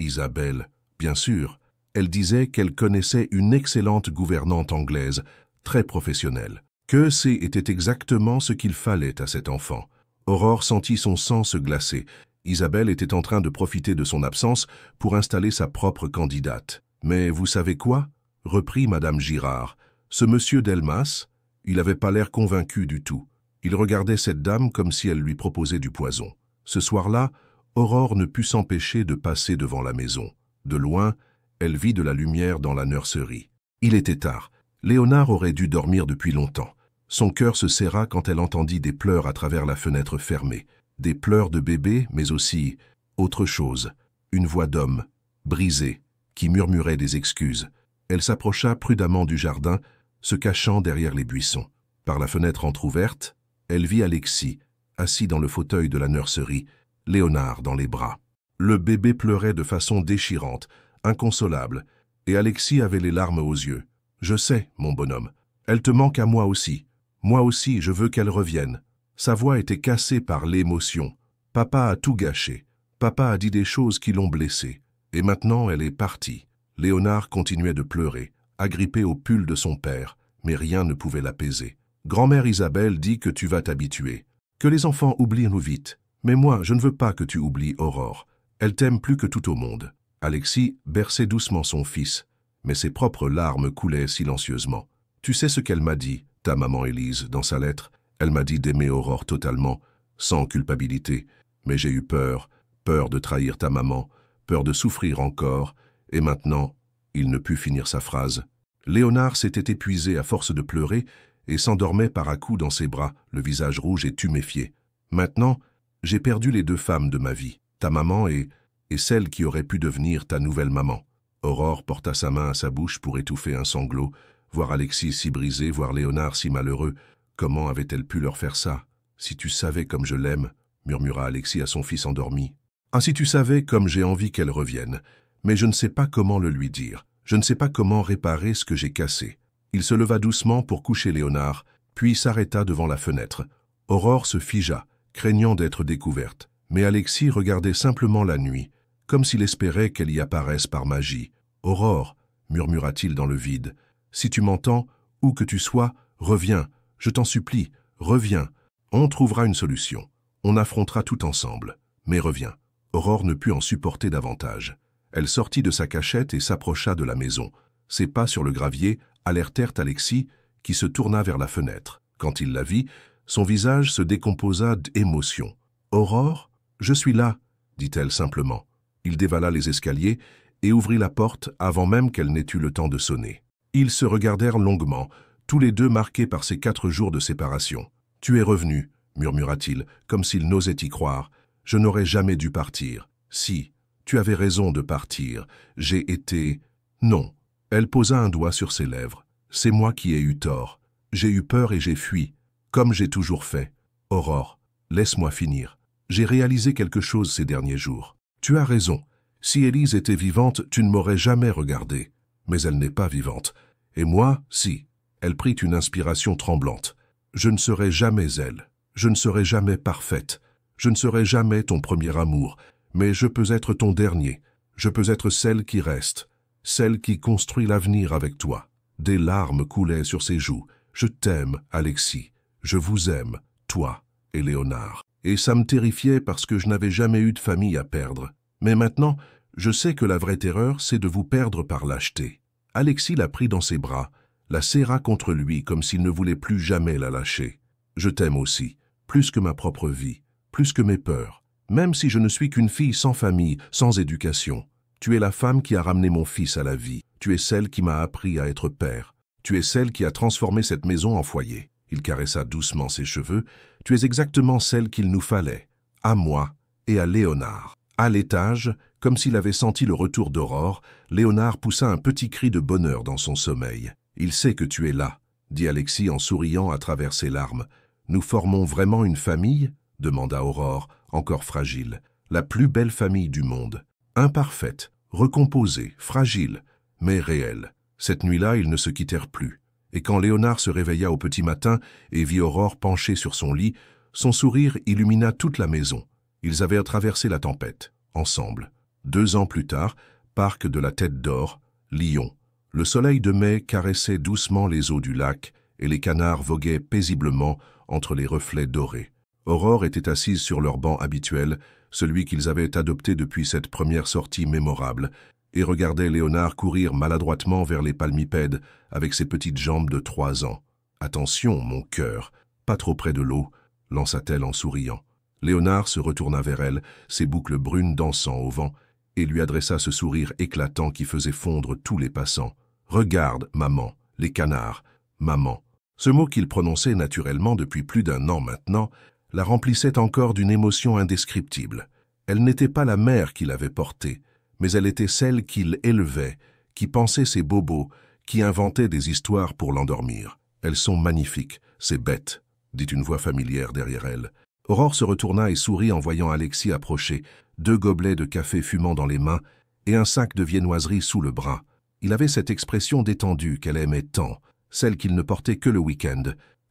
Speaker 1: Isabelle, bien sûr. Elle disait qu'elle connaissait une excellente gouvernante anglaise, très professionnelle. Que était exactement ce qu'il fallait à cet enfant. Aurore sentit son sang se glacer. Isabelle était en train de profiter de son absence pour installer sa propre candidate. « Mais vous savez quoi ?» reprit Madame Girard. « Ce monsieur Delmas, il n'avait pas l'air convaincu du tout. Il regardait cette dame comme si elle lui proposait du poison. Ce soir-là, Aurore ne put s'empêcher de passer devant la maison. De loin, elle vit de la lumière dans la nurserie. Il était tard. Léonard aurait dû dormir depuis longtemps. Son cœur se serra quand elle entendit des pleurs à travers la fenêtre fermée. Des pleurs de bébé, mais aussi autre chose. Une voix d'homme, brisée, qui murmurait des excuses. Elle s'approcha prudemment du jardin, se cachant derrière les buissons. Par la fenêtre entr'ouverte, elle vit Alexis, assis dans le fauteuil de la nurserie, Léonard dans les bras. Le bébé pleurait de façon déchirante, inconsolable, et Alexis avait les larmes aux yeux. « Je sais, mon bonhomme, elle te manque à moi aussi. Moi aussi, je veux qu'elle revienne. » Sa voix était cassée par l'émotion. Papa a tout gâché. Papa a dit des choses qui l'ont blessé. Et maintenant, elle est partie. Léonard continuait de pleurer, agrippé au pull de son père, mais rien ne pouvait l'apaiser. Grand-mère Isabelle dit que tu vas t'habituer, que les enfants oublient nous vite. Mais moi, je ne veux pas que tu oublies Aurore. Elle t'aime plus que tout au monde. Alexis berçait doucement son fils, mais ses propres larmes coulaient silencieusement. Tu sais ce qu'elle m'a dit, ta maman Élise, dans sa lettre? Elle m'a dit d'aimer Aurore totalement, sans culpabilité. Mais j'ai eu peur, peur de trahir ta maman, peur de souffrir encore, et maintenant, il ne put finir sa phrase. Léonard s'était épuisé à force de pleurer et s'endormait par à-coups dans ses bras, le visage rouge et tuméfié. Maintenant, j'ai perdu les 2 femmes de ma vie, ta maman et celle qui aurait pu devenir ta nouvelle maman. Aurore porta sa main à sa bouche pour étouffer un sanglot, voir Alexis si brisé, voir Léonard si malheureux. Comment avait-elle pu leur faire ça? « Si tu savais comme je l'aime, » murmura Alexis à son fils endormi. « Ah, si tu savais comme j'ai envie qu'elle revienne. Mais je ne sais pas comment le lui dire. Je ne sais pas comment réparer ce que j'ai cassé. » Il se leva doucement pour coucher Léonard, puis s'arrêta devant la fenêtre. Aurore se figea, craignant d'être découverte. Mais Alexis regardait simplement la nuit, comme s'il espérait qu'elle y apparaisse par magie. « Aurore, » murmura-t-il dans le vide, « si tu m'entends, où que tu sois, reviens. Je t'en supplie, reviens. On trouvera une solution. On affrontera tout ensemble. Mais reviens. » Aurore ne put en supporter davantage. Elle sortit de sa cachette et s'approcha de la maison. Ses pas sur le gravier alertèrent Alexis, qui se tourna vers la fenêtre. Quand il la vit, son visage se décomposa d'émotion. « Aurore, je suis là, » dit-elle simplement. Il dévala les escaliers et ouvrit la porte avant même qu'elle n'ait eu le temps de sonner. Ils se regardèrent longuement, tous les deux marqués par ces 4 jours de séparation. « Tu es revenu, » murmura-t-il, comme s'il n'osait y croire. « Je n'aurais jamais dû partir. Si, tu avais raison de partir. J'ai été... » Non. Elle posa un doigt sur ses lèvres. « C'est moi qui ai eu tort. J'ai eu peur et j'ai fui, comme j'ai toujours fait. Aurore, laisse-moi finir. J'ai réalisé quelque chose ces derniers jours. Tu as raison. Si Élise était vivante, tu ne m'aurais jamais regardé. Mais elle n'est pas vivante. Et moi, si. » Elle prit une inspiration tremblante. « Je ne serai jamais elle. Je ne serai jamais parfaite. Je ne serai jamais ton premier amour. Mais je peux être ton dernier. Je peux être celle qui reste, celle qui construit l'avenir avec toi. » Des larmes coulaient sur ses joues. « Je t'aime, Alexis. Je vous aime, toi et Léonard. » Et ça me terrifiait parce que je n'avais jamais eu de famille à perdre. Mais maintenant, je sais que la vraie terreur, c'est de vous perdre par lâcheté. Alexis la prit dans ses bras, la serra contre lui comme s'il ne voulait plus jamais la lâcher. « Je t'aime aussi, plus que ma propre vie, plus que mes peurs. Même si je ne suis qu'une fille sans famille, sans éducation. Tu es la femme qui a ramené mon fils à la vie. Tu es celle qui m'a appris à être père. Tu es celle qui a transformé cette maison en foyer. » Il caressa doucement ses cheveux. « Tu es exactement celle qu'il nous fallait, à moi et à Léonard. » À l'étage, comme s'il avait senti le retour d'Aurore, Léonard poussa un petit cri de bonheur dans son sommeil. « Il sait que tu es là, » dit Alexis en souriant à travers ses larmes. « Nous formons vraiment une famille ?» demanda Aurore, encore fragile. « La plus belle famille du monde. Imparfaite, recomposée, fragile, mais réelle. » Cette nuit-là, ils ne se quittèrent plus. Et quand Léonard se réveilla au petit matin et vit Aurore penchée sur son lit, son sourire illumina toute la maison. Ils avaient traversé la tempête, ensemble. 2 ans plus tard, parc de la Tête d'Or, Lyon. Le soleil de mai caressait doucement les eaux du lac et les canards voguaient paisiblement entre les reflets dorés. Aurore était assise sur leur banc habituel, celui qu'ils avaient adopté depuis cette première sortie mémorable, et regardait Léonard courir maladroitement vers les palmipèdes avec ses petites jambes de 3 ans. « Attention, mon cœur, pas trop près de l'eau », lança-t-elle en souriant. Léonard se retourna vers elle, ses boucles brunes dansant au vent, et lui adressa ce sourire éclatant qui faisait fondre tous les passants. « Regarde, maman, les canards, maman. » Ce mot qu'il prononçait naturellement depuis plus d'1 an maintenant la remplissait encore d'une émotion indescriptible. Elle n'était pas la mère qui l'avait portée, mais elle était celle qu'il élevait, qui pensait ses bobos, qui inventait des histoires pour l'endormir. « Elles sont magnifiques, ces bêtes », dit une voix familière derrière elle. Aurore se retourna et sourit en voyant Alexis approcher, 2 gobelets de café fumant dans les mains et un sac de viennoiserie sous le bras. Il avait cette expression détendue qu'elle aimait tant, celle qu'il ne portait que le week-end,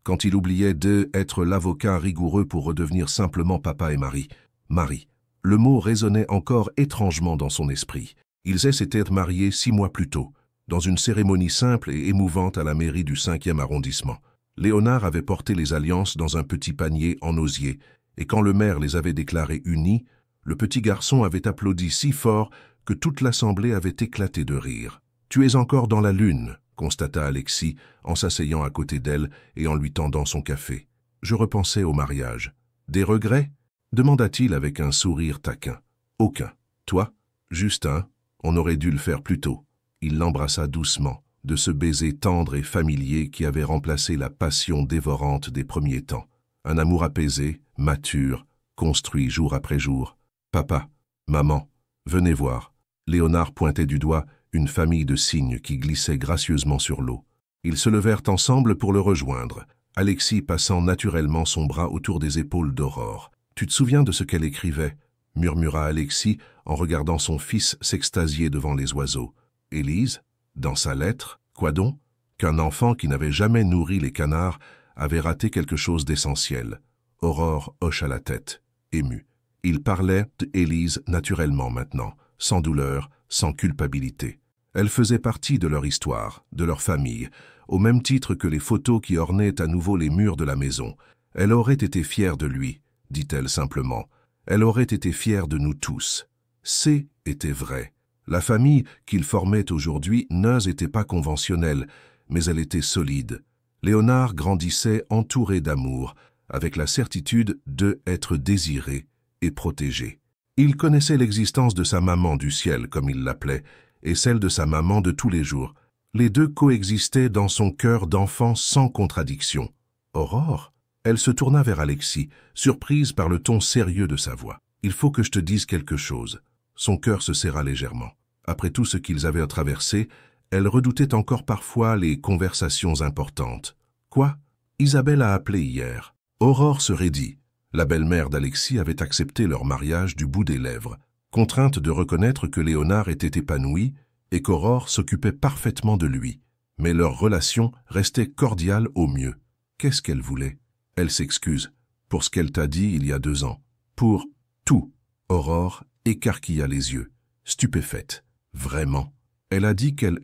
Speaker 1: quand il oubliait d'être l'avocat rigoureux pour redevenir simplement papa et mari. Marie. Le mot résonnait encore étrangement dans son esprit. Ils s'étaient mariés 6 mois plus tôt, dans une cérémonie simple et émouvante à la mairie du 5e arrondissement. Léonard avait porté les alliances dans un petit panier en osier, et quand le maire les avait déclarés unis, le petit garçon avait applaudi si fort que toute l'assemblée avait éclaté de rire. « Tu es encore dans la lune », constata Alexis en s'asseyant à côté d'elle et en lui tendant son café. Je repensais au mariage. « Des regrets ?» demanda-t-il avec un sourire taquin. « Aucun. Toi, Justin, on aurait dû le faire plus tôt. » Il l'embrassa doucement, de ce baiser tendre et familier qui avait remplacé la passion dévorante des premiers temps. Un amour apaisé, mature, construit jour après jour. « Papa, maman, venez voir. » Léonard pointait du doigt une famille de cygnes qui glissaient gracieusement sur l'eau. Ils se levèrent ensemble pour le rejoindre, Alexis passant naturellement son bras autour des épaules d'Aurore. « Tu te souviens de ce qu'elle écrivait ?» murmura Alexis en regardant son fils s'extasier devant les oiseaux. « Élise, dans sa lettre, quoi donc? Qu'un enfant qui n'avait jamais nourri les canards avait raté quelque chose d'essentiel. » Aurore hocha la tête, émue. Il parlait d'Élise naturellement maintenant, sans douleur, sans culpabilité. Elle faisait partie de leur histoire, de leur famille, au même titre que les photos qui ornaient à nouveau les murs de la maison. Elle aurait été fière de lui, dit-elle simplement. Elle aurait été fière de nous tous. Était vrai. La famille qu'ils formaient aujourd'hui n'était pas conventionnelle, mais elle était solide. Léonard grandissait entouré d'amour, avec la certitude d'être désiré et protégé. Il connaissait l'existence de sa maman du ciel, comme il l'appelait, et celle de sa maman de tous les jours. Les deux coexistaient dans son cœur d'enfant sans contradiction. Aurore? Elle se tourna vers Alexis, surprise par le ton sérieux de sa voix. « Il faut que je te dise quelque chose. » Son cœur se serra légèrement. Après tout ce qu'ils avaient traversé, elle redoutait encore parfois les conversations importantes. « Quoi? Isabelle a appelé hier. » Aurore se raidit. La belle-mère d'Alexis avait accepté leur mariage du bout des lèvres, contrainte de reconnaître que Léonard était épanoui et qu'Aurore s'occupait parfaitement de lui. Mais leur relation restait cordiale au mieux. Qu'est-ce qu'elle voulait? Elle s'excuse pour ce qu'elle t'a dit il y a 2 ans. Pour tout. Aurore écarquilla les yeux. stupéfaite. Vraiment. Elle a dit qu'elle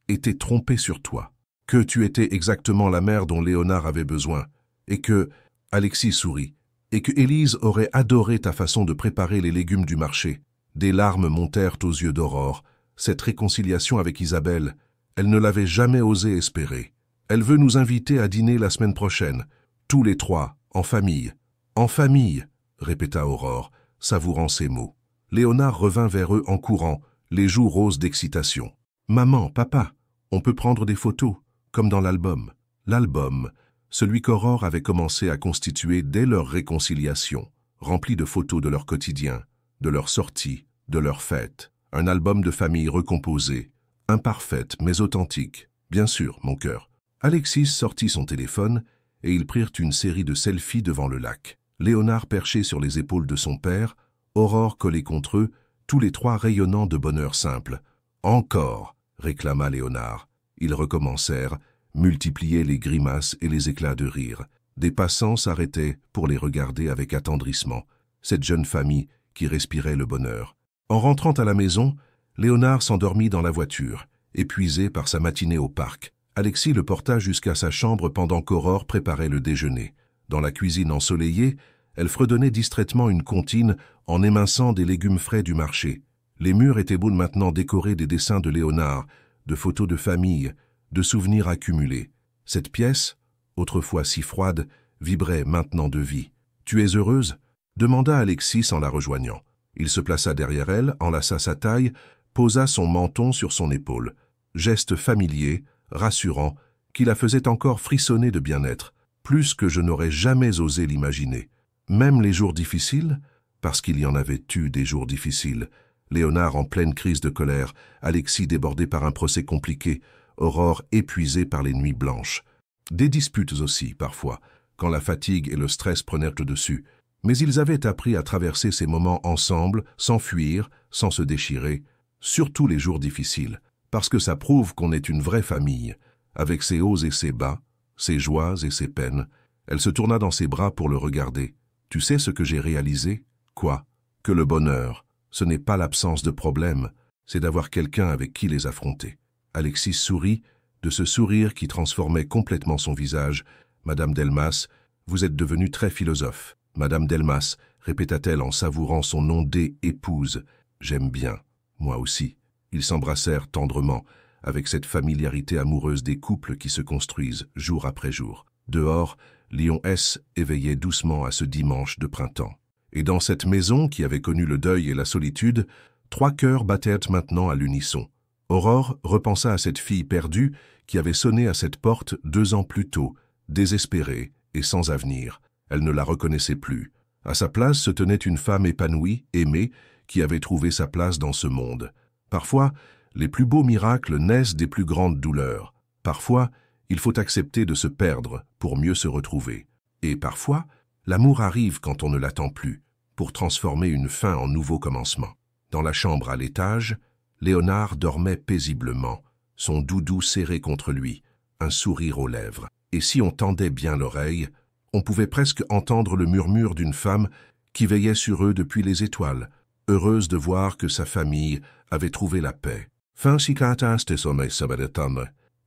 Speaker 1: était trompée sur toi, que tu étais exactement la mère dont Léonard avait besoin, et que, Alexis sourit, et que Élise aurait adoré ta façon de préparer les légumes du marché. Des larmes montèrent aux yeux d'Aurore. Cette réconciliation avec Isabelle, elle ne l'avait jamais osé espérer. Elle veut nous inviter à dîner la semaine prochaine, tous les trois, en famille. En famille, répéta Aurore, savourant ces mots. Léonard revint vers eux en courant, les joues roses d'excitation. Maman, papa, on peut prendre des photos, comme dans l'album. L'album, celui qu'Aurore avait commencé à constituer dès leur réconciliation, rempli de photos de leur quotidien, de leurs sorties, de leurs fêtes. Un album de famille recomposé, imparfaite mais authentique. Bien sûr, mon cœur. Alexis sortit son téléphone et ils prirent une série de selfies devant le lac. Léonard perché sur les épaules de son père, Aurore collée contre eux, tous les trois rayonnant de bonheur simple. « Encore !» réclama Léonard. Ils recommencèrent, multipliaient les grimaces et les éclats de rire. Des passants s'arrêtaient pour les regarder avec attendrissement. Cette jeune famille qui respirait le bonheur. En rentrant à la maison, Léonard s'endormit dans la voiture, épuisé par sa matinée au parc. Alexis le porta jusqu'à sa chambre pendant qu'Aurore préparait le déjeuner. Dans la cuisine ensoleillée, elle fredonnait distraitement une comptine en éminçant des légumes frais du marché. Les murs étaient beaux maintenant décorés des dessins de Léonard, de photos de famille, de souvenirs accumulés. Cette pièce, autrefois si froide, vibrait maintenant de vie. « Tu es heureuse ?» demanda Alexis en la rejoignant. Il se plaça derrière elle, enlaça sa taille, posa son menton sur son épaule. Geste familier, rassurant, qui la faisait encore frissonner de bien-être, plus que je n'aurais jamais osé l'imaginer. Même les jours difficiles, parce qu'il y en avait eu des jours difficiles, Léonard en pleine crise de colère, Alexis débordé par un procès compliqué, Aurore épuisée par les nuits blanches. Des disputes aussi, parfois, quand la fatigue et le stress prenaient le dessus. Mais ils avaient appris à traverser ces moments ensemble, sans fuir, sans se déchirer, surtout les jours difficiles, parce que ça prouve qu'on est une vraie famille, avec ses hauts et ses bas, ses joies et ses peines. Elle se tourna dans ses bras pour le regarder. « Tu sais ce que j'ai réalisé ? Quoi ? Que le bonheur, ce n'est pas l'absence de problèmes, c'est d'avoir quelqu'un avec qui les affronter. » Alexis sourit, de ce sourire qui transformait complètement son visage. « Madame Delmas, vous êtes devenue très philosophe. » Madame Delmas, répéta-t-elle en savourant son nom d'épouse. « J'aime bien, moi aussi. » Ils s'embrassèrent tendrement, avec cette familiarité amoureuse des couples qui se construisent jour après jour. Dehors, Lyon S éveillait doucement à ce dimanche de printemps. Et dans cette maison qui avait connu le deuil et la solitude, 3 cœurs battaient maintenant à l'unisson. Aurore repensa à cette fille perdue qui avait sonné à cette porte 2 ans plus tôt, désespérée et sans avenir. Elle ne la reconnaissait plus. À sa place se tenait une femme épanouie, aimée, qui avait trouvé sa place dans ce monde. Parfois, les plus beaux miracles naissent des plus grandes douleurs. Parfois, il faut accepter de se perdre pour mieux se retrouver. Et parfois, l'amour arrive quand on ne l'attend plus, pour transformer une fin en nouveau commencement. Dans la chambre à l'étage, Léonard dormait paisiblement, son doudou serré contre lui, un sourire aux lèvres. Et si on tendait bien l'oreille, on pouvait presque entendre le murmure d'une femme qui veillait sur eux depuis les étoiles, heureuse de voir que sa famille avait trouvé la paix.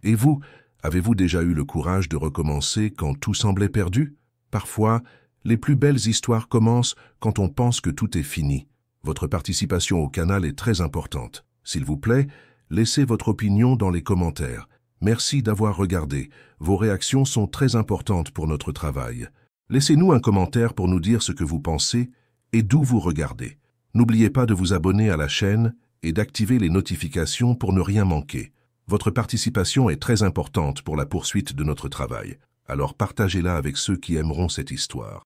Speaker 1: Et vous, avez-vous déjà eu le courage de recommencer quand tout semblait perdu? Parfois, les plus belles histoires commencent quand on pense que tout est fini. Votre participation au canal est très importante. S'il vous plaît, laissez votre opinion dans les commentaires. Merci d'avoir regardé. Vos réactions sont très importantes pour notre travail. Laissez-nous un commentaire pour nous dire ce que vous pensez et d'où vous regardez. N'oubliez pas de vous abonner à la chaîne et d'activer les notifications pour ne rien manquer. Votre participation est très importante pour la poursuite de notre travail. Alors partagez-la avec ceux qui aimeront cette histoire.